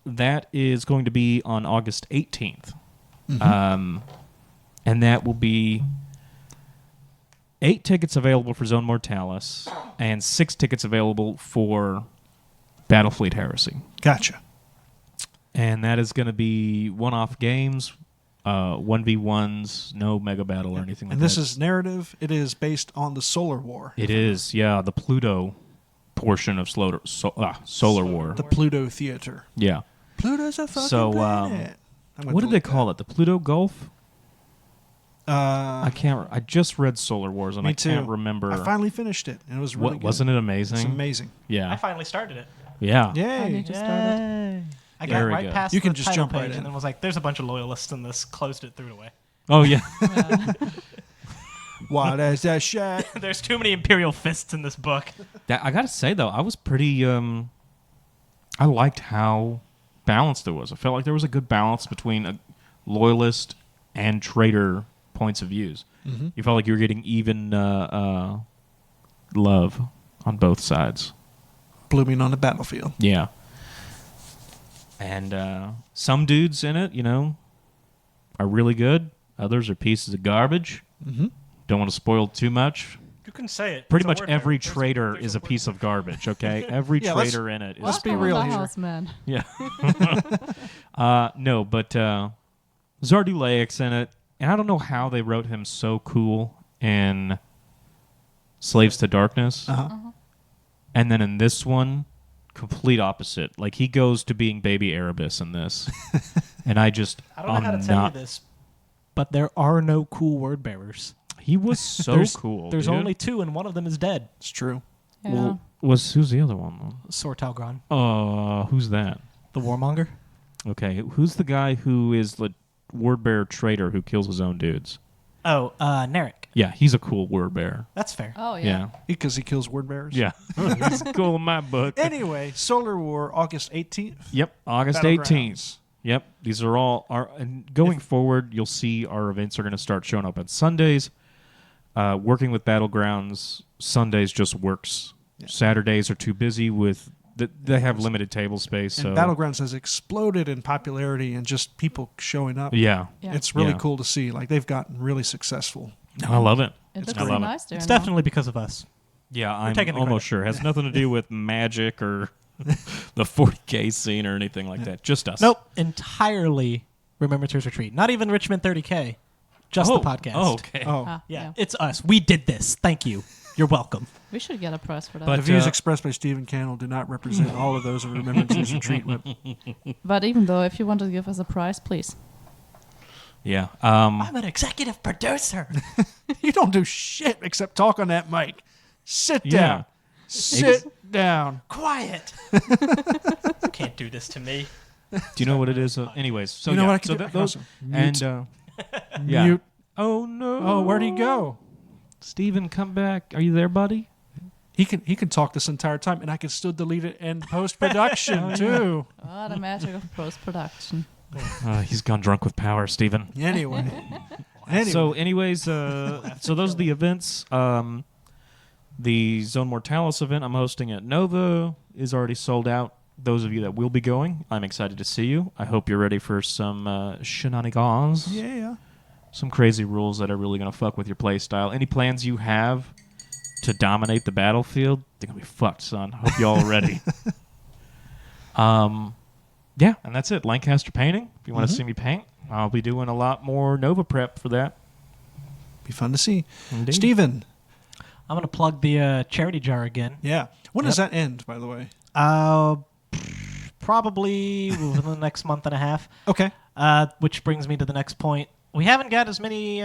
that is going to be on August 18th. And that will be 8 tickets available for Zone Mortalis and 6 tickets available for Battlefleet Heresy. Gotcha. And that is going to be one-off games, 1v1s, no mega battle or anything like And that. this is narrative. It is based on the Solar War. It is, yeah, the Pluto portion of Solar War. The Pluto Theater. Yeah. Pluto's a fucking So, planet. What did they call it? The Pluto Gulf? I I can't. I just read Solar Wars and Me I can't too. remember. I finally finished it, and it was really good. Wasn't it amazing? It's amazing. I Yeah. finally started it. Yeah. I Yay. need to start it. I got Very right good. past You can the just title jump right page in. and then was like, there's a bunch of loyalists in this, closed it, threw it away. Oh yeah. Yeah. What is that shit? There's too many Imperial fists in this book. That, I gotta say though, I was pretty. I liked how balanced it was. I felt like there was a good balance between a loyalist and traitor points of views. Mm-hmm. You felt like you were getting even love on both sides. Blooming on the battlefield. Yeah. And some dudes in it, are really good. Others are pieces of garbage. Mm-hmm. Don't want to spoil too much. You can say it. Pretty It's a much word every there. traitor There's is a word piece there. of garbage, okay? Every Yeah, let's- traitor in it is. let's be Welcome real in the here. house, man. Yeah. No, but Zardulayek's in it, and I don't know how they wrote him so cool in Slaves to Darkness. Uh-huh. And then in this one, complete opposite. Like, he goes to being baby Erebus in this. And I I don't know how to tell you this, but there are no cool word bearers. He was so cool. There's dude. only 2, and one of them is dead. It's true. Yeah. Well, who's the other one? Sortalgron, Who's that? the warmonger. Okay, who's the guy who is the word bearer traitor who kills his own dudes? Oh, Narek. Yeah, he's a cool word bearer. That's fair. Oh yeah. Yeah, Because he kills word bearers. yeah, he's cool in my book. Anyway, Solar War, August 18th. Yep, August Battlegrounds. 18th. Yep, these are all and going forward. You'll see our events are going to start showing up on Sundays. Working with Battlegrounds, Sundays just works. Yeah. Saturdays are too busy with. They have limited table space. And So Battlegrounds has exploded in popularity and just people showing up. yeah, Yeah. It's really Yeah. cool to see. Like, they've gotten really successful. I love it. It looks I love it. nice there. It's now. definitely because of us. Yeah, I'm taking the almost credit. sure. It has nothing to do with magic or the 40K scene or anything like that. Just us. Nope, entirely Remembrance Retreat. Not even Richmond 30K. Just the podcast. Oh, okay. Oh. Ah, Yeah, it's us. We did this. Thank you. You're welcome. We should get a prize for that. But- The views expressed by Stephen Cannell do not represent all of those of Remembrance Retreat. But even though, if you want to give us a prize, please. Yeah. I'm an executive producer. You don't do shit except talk on that mic. Sit Yeah. down. Sit down. Quiet. Can't do this to me. Do you know what it is? Anyways, so You know yeah, what I can so do? I can those also and yeah. Mute. Oh no. Oh, where'd he go? Steven, come back. Are you there, buddy? He can talk this entire time, and I can still delete it in post production too. Oh, the magic of post production. He's gone drunk with power, Steven. Anyway, So, anyways, so those are the events. The Zone Mortalis event I'm hosting at Nova is already sold out. Those of you that will be going, I'm excited to see you. I hope you're ready for some shenanigans. yeah. Some crazy rules that are really going to fuck with your play style. Any plans you have to dominate the battlefield, they're going to be fucked, son. Hope you all are ready. Yeah, and that's it. Lancaster painting. If you want to see me paint, I'll be doing a lot more Nova prep for that. Be fun to see. Indeed. Steven. I'm going to plug the charity jar again. Yeah. When does that end, by the way? Probably within the next month and a half. Okay. Which brings me to the next point. We haven't got as many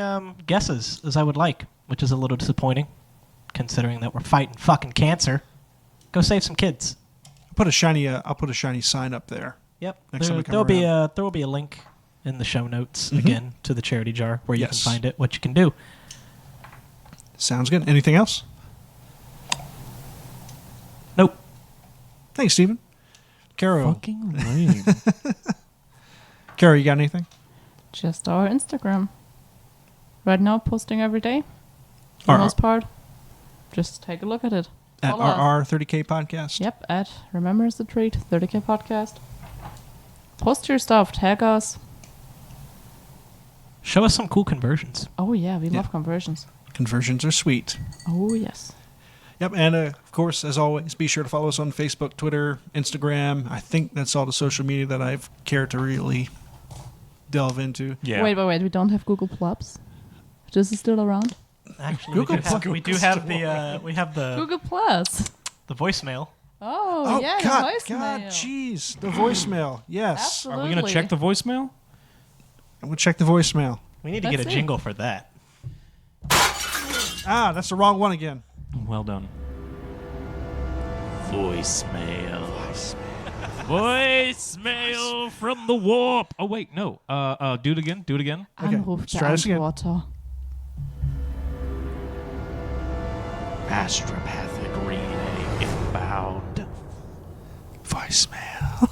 guesses as I would like, which is a little disappointing, considering that we're fighting fucking cancer. Go save some kids. I'll put a shiny sign up there. Yep. Next time we come There will be a link in the show notes again to the charity jar where you Yes. can find it, what you can do. Sounds good. Anything else? Nope. Thanks, Steven. Caro. Fucking lame. Caro, you got anything? Just our Instagram. Right now, posting every day. For Our- the most part. Just take a look at it. At Follow us. our 30K podcast? Yep, at Remembrance the Treat, 30K Podcast. Post your stuff, tag us. Show us some cool conversions. Oh yeah, we Yeah. love conversions. Conversions are sweet. Oh yes. Yep, and of course, as always, be sure to follow us on Facebook, Twitter, Instagram. I think that's all the social media that I've cared to really delve into. Yeah. Wait, we don't have Google Plus. This is still around. Actually, Google we do have the Google Plus. the voicemail. Oh, yeah, God, the voicemail. jeez, the voicemail. Yes, Absolutely. Are we going to check the voicemail? I'm gonna check the voicemail. We need to Let's get a see. jingle for that. Ah, that's the wrong one again. Well done. Voicemail. Voicemail from the warp. Oh wait, no. Do it again. Do it again. Okay, Anruf let's der try this again. Antworter. Astropathic relay inbound. Voicemail.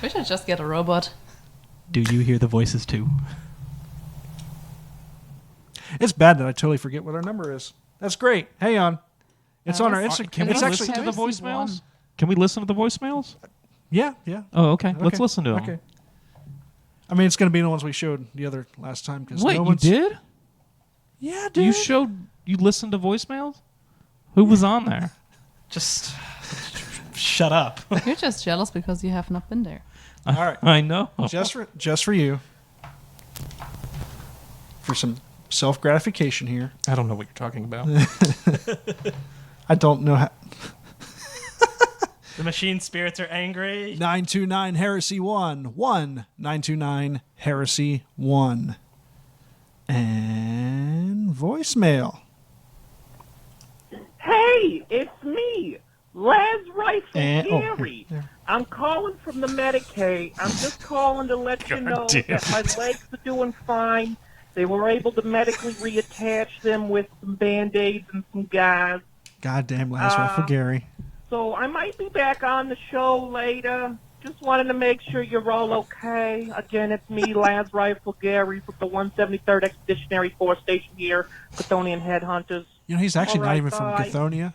We should just get a robot. Do you hear the voices too? It's bad that I totally forget what our number is. That's great. Hang on. It's on our Instagram. Can we It's listen actually to the I received voicemails? one. Can we listen to the voicemails? yeah. Oh, okay. Let's Okay. listen to them. Okay. I mean, it's going to be the ones we showed the other last time. Cause Wait, no you one's... did? Yeah, dude. You listened to voicemails? Who was on there? Just shut up. You're just jealous because you have not been there. All right. I know. Just for you. For some self-gratification here. I don't know what you're talking about. I don't know how... The machine spirits are angry. 929 Heresy 1. 929 Heresy 1. And voicemail. Hey, it's me, Laz Rifle Gary. Oh, I'm calling from the Medicaid. I'm just calling to let you know that my legs are doing fine. They were able to medically reattach them with some Band-Aids and some gauze. Goddamn Last Rifle Gary. So I might be back on the show later. Just wanted to make sure you're all okay. Again, it's me, Laz Rifle Gary, from the 173rd Expeditionary Force Station here, Chthonian Headhunters. You know, he's actually All not right, even from bye. Chthоnia.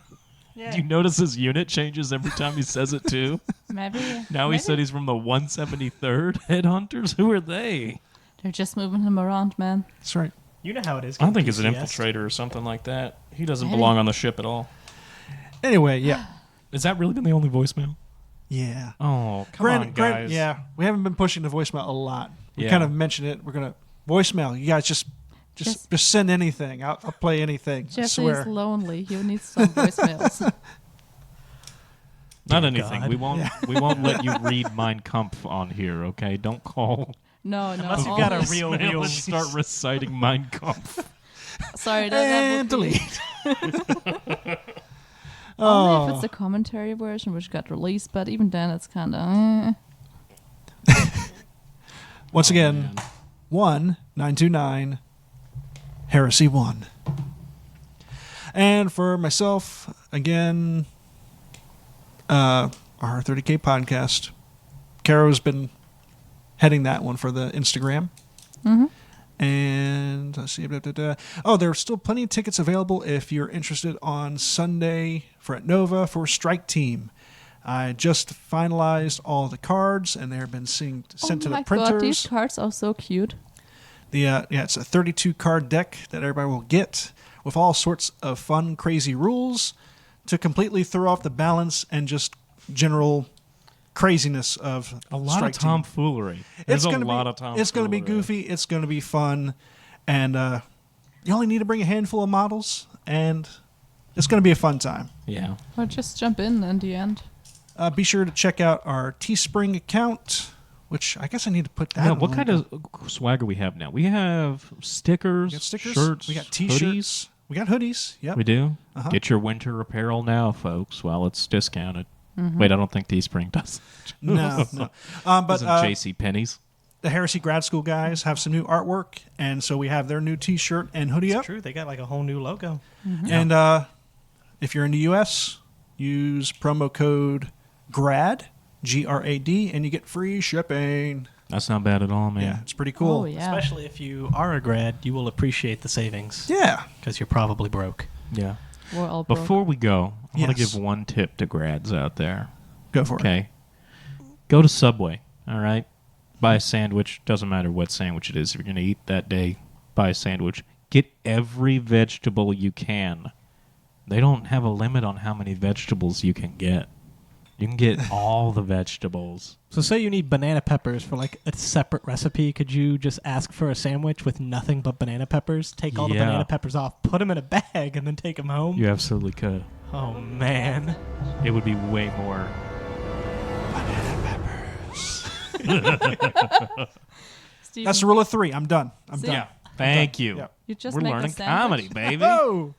Do you notice his unit changes every time he says it too? Maybe. Now he said he's from the 173rd Headhunters. Who are they? They're just moving him around, man. That's right. You know how it is. I think he's an getting PCS. infiltrator or something like that. He doesn't Maybe. belong on the ship at all. Anyway, yeah. Has that really been the only voicemail? Yeah. Oh, come on, guys. Yeah, we haven't been pushing the voicemail a lot. We Yeah. kind of mentioned it. We're going to voicemail. You guys just send anything. I'll play anything. I Jesse swear. is lonely. He needs some voicemails. Not Dear anything. God. We won't let you read Mein Kampf on here, okay? Don't call. No, Unless you've got a only- real Mail real. and start reciting Mein Kampf. Sorry, And that would be- delete. Only if it's the commentary version, which got released, but even then, it's kind of. Once again, man. 1929 Heresy 1. And for myself, again, our 30K podcast. Caro's been heading that one for the Instagram. Mhm. And let's see. Oh, there are still plenty of tickets available if you're interested on Sunday for at Nova for Strike Team. I just finalized all the cards, and they've been sent to the Oh my printers. god, these cards are so cute. It's a 32 card deck that everybody will get with all sorts of fun, crazy rules to completely throw off the balance and just general craziness of A lot Strike of Team. tomfoolery. There's a gonna lot be, of tomfoolery. It's going to be goofy. It's going to be fun, and you only need to bring a handful of models, and it's going to be a fun time. Yeah. Or just jump in the end. Be sure to check out our Teespring account, which I guess I need to put that. Yeah, in what the kind link. of swagger we have now? We have stickers, We got stickers, shirts, we got hoodies. T-shirts, we got hoodies. Yep. We do. Uh-huh. Get your winter apparel now, folks, while it's discounted. Wait, I don't think Teespring does. No, no. But Doesn't JC Penney's. the Heresy Grad School guys have some new artwork, and so we have their new T-shirt and hoodie It's up. true. They got like a whole new logo. And if you're in the U.S., use promo code GRAD, GRAD, and you get free shipping. That's not bad at all, man. Yeah, it's pretty cool. Oh, yeah. Especially if you are a grad, you will appreciate the savings Yeah. because you're probably broke. Yeah. We're all broke. Before we go, I want to Yes. give one tip to grads out there. Go for it. Okay. Go to Subway, all right? Buy a sandwich. Doesn't matter what sandwich it is. If you're going to eat that day, buy a sandwich. Get every vegetable you can. They don't have a limit on how many vegetables you can get. You can get all the vegetables. So say you need banana peppers for like a separate recipe. Could you just ask for a sandwich with nothing but banana peppers? Take all the Yeah. banana peppers off, put them in a bag, and then take them home? You absolutely could. Oh, man. It would be way more. Steven, That's the rule of three. I'm done. I'm See? done. Yeah. Thank you. Yeah. you just We're make learning a sandwich. comedy, baby. Oh!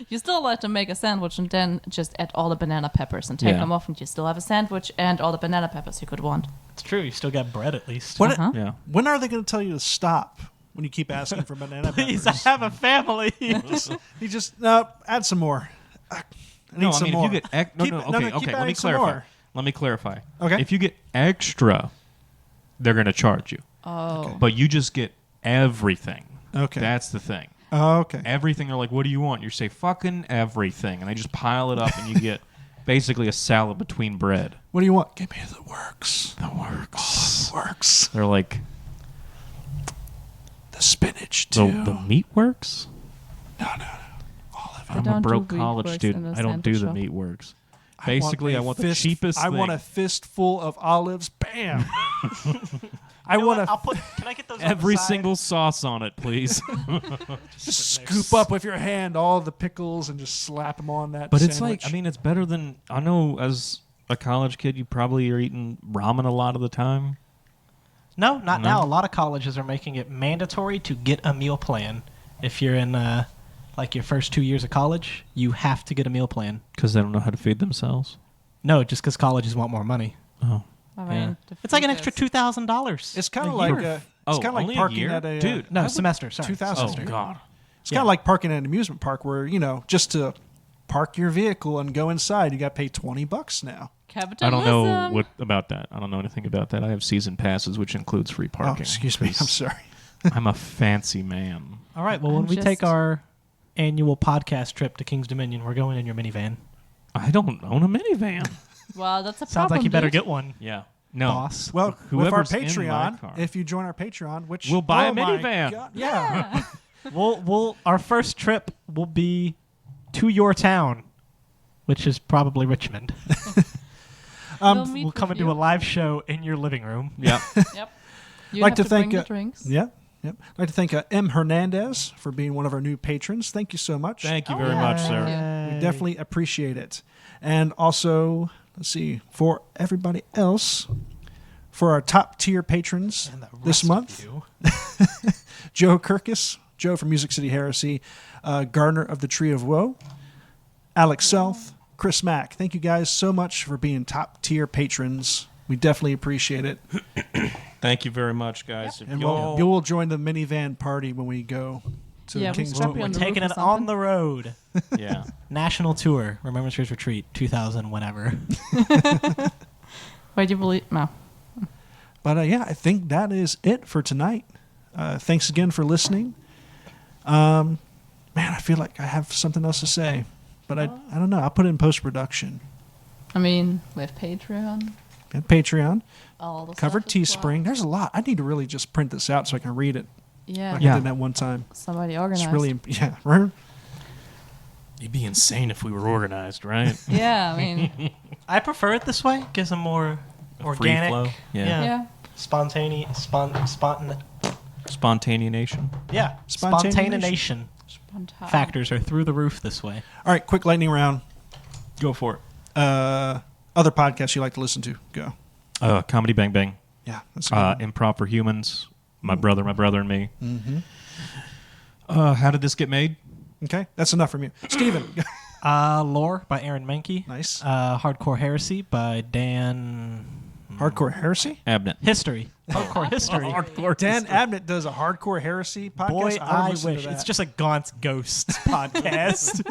You still like to make a sandwich and then just add all the banana peppers and take Yeah. them off, and you still have a sandwich and all the banana peppers you could want. It's true. You still got bread at least. What? Uh-huh. Yeah. When are they going to tell you to stop when you keep asking for banana Please, I peppers? have a family. You just, no, add some more. I need No, I some mean, more. if you get no, Keep- no, no, okay, no, keep okay. Let me adding some clarify. more. Let me clarify. Okay. If you get extra, they're going to charge you. Oh. But you just get everything. Okay. That's the thing. Okay. Everything. They're like, "What do you want?" You say, "Fucking everything," and they just pile it up, and you get basically a salad between bread. What do you want? Give me the works. The works. The works. They're like The spinach, the too. meat works. No. They I'm a don't do broke meat college works student. in a I don't do sandwich the shop. meat works. Basically, I want the cheapest I want a thing. fistful of olives. Bam. I want I'll to put. Can I get those? on the Every side? single sauce on it, please. just scoop up with your hand all the pickles and just slap them on that But sandwich. it's like, I mean, it's better than, I know as a college kid, you probably are eating ramen a lot of the time. No, not No? now. A lot of colleges are making it mandatory to get a meal plan. If you're in like your first 2 years of college, you have to get a meal plan. Because they don't know how to feed themselves. No, just because colleges want more money. Oh. I mean, the It's like an food extra is- $2,000. It's kind a of like year. it's kind of like only a parking year? at a Dude, No, semester. Sorry. 2000. Oh, God. It's kind of like parking at an amusement park where, just to park your vehicle and go inside, you got to pay $20 now. Capitalism. I don't know what about that. I don't know anything about that. I have season passes, which includes free parking. Oh, excuse me. I'm 'cause sorry. I'm a fancy man. All right. Well, when I'm we take just- our annual podcast trip to King's Dominion, we're going in your minivan. I don't own a minivan. Well, that's a problem. Sounds like you better dude. get one, Yeah. No. boss. Well, with our Whoever's in my Patreon, car. if you join our Patreon, which We'll buy a my minivan. God, yeah. We'll our first trip will be to your town, which is probably Richmond. We'll meet We'll come with and do you. a live show in your living room. Yep. Yep. You Like have to to thank, bring the drinks. Yep. I'd like to thank M. Hernandez for being one of our new patrons. Thank you so much. Thank you Oh, very yeah. much, Thank sir. you. We definitely appreciate it. And also, let's see, for everybody else, for our top tier patrons And the this rest of month, you. Joe Kirkus, Joe from Music City Heresy, Gardner of the Tree of Woe, Alex Self, Chris Mack. Thank you guys so much for being top tier patrons. We definitely appreciate it. Thank you very much, guys. If And y'all- you will join the minivan party when we go to Yeah, we King's strap you Dominion. on the Taking roof it or on something. the road. yeah. National tour. Remembrance Year's Retreat 2000 whenever. Wait, you believe? No. But yeah, I think that is it for tonight. Thanks again for listening. Man, I feel like I have something else to say, but I don't know. I'll put it in post-production. I mean, we have Patreon. And Patreon, All the covered stuff as Teespring. well. There's a lot. I need to really just print this out so I can read it Yeah. like Yeah. I did that one time. Somebody organized. It's really, yeah, right? It'd be insane if we were organized, right? Yeah, I mean, I prefer it this way. Gives them more organic. flow. Yeah. yeah. Spontaneous. Spontaneation. Yeah. Spontaneation. Spontan- Factors are through the roof this way. All right, quick lightning round. Go for it. Other podcasts you like to listen to? Go. Comedy Bang Bang. Yeah, that's a good one. Improv for Humans. My brother, and me. Mm-hmm. How did this get made? Okay, that's enough from you. Steven. Lore by Aaron Mankey. Nice. Hardcore Heresy by Dan. Hardcore Heresy? Abnett. History. Hardcore History. Hardcore. Dan Abnett does a Hardcore Heresy podcast. Boy, would I listen to wish. that. It's just a Gaunt's Ghosts podcast.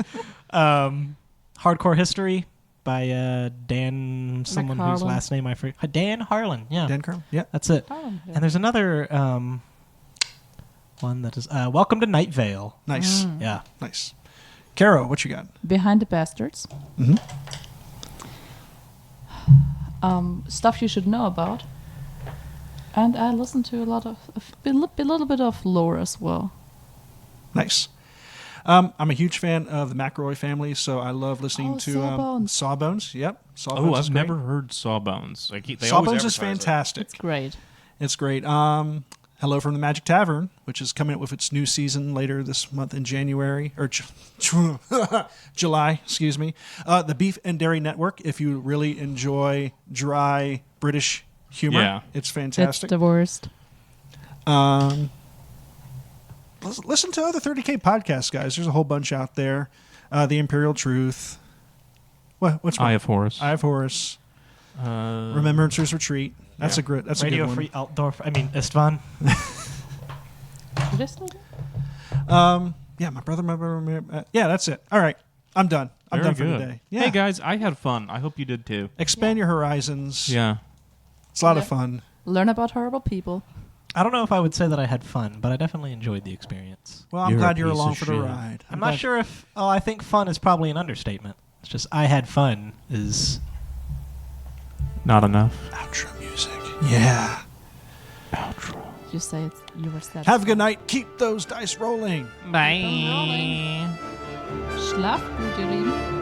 Hardcore History by Dan, someone whose McHarlan. last name I forget. Dan Harlan. Yeah. Dan Carl? Yeah. That's it. Oh, yeah. And there's another one that is Welcome to Night Vale. Nice. Yeah. Nice. Caro, what you got? Behind the Bastards. Mm-hmm. Stuff you should know about. And I listen to a lot of a little bit of lore as well. Nice. I'm a huge fan of the McElroy family, so I love listening Oh, to Sawbones. Sawbones. Yep. Sawbones Oh, is I've great. never heard Sawbones. Like, they always Sawbones is advertise it. fantastic. It's great. It's great. Hello from the Magic Tavern, which is coming up with its new season later this month in January or July. Excuse me. The Beef and Dairy Network. If you really enjoy dry British humor, Yeah. it's It's fantastic. the worst. Listen to other 30K podcasts, guys. There's a whole bunch out there. The Imperial Truth. What's Eye of Horus. Eye of Horus. Remembrancer's Retreat. That's Yeah. a great. That's a Radio good one. Free Altdorf. I mean, Istvan. Did I still do? Yeah, my brother. Yeah, that's it. All right, I'm done. I'm Very done for good. today. Yeah. Hey, guys, I had fun. I hope you did too. Expand your horizons. Yeah. It's a lot of Yeah. fun. Learn about horrible people. I don't know if I would say that I had fun, but I definitely enjoyed the experience. Well, I'm You're a glad you're piece along of for the shit. ride. I'm not sure if. Oh, I think fun is probably an understatement. It's just I had fun is. Not enough. Outro music. Yeah. Outro. You say it's you were satisfied. Have a good night. Keep those dice rolling. Bye. Schlaf gut, ihr Lieben.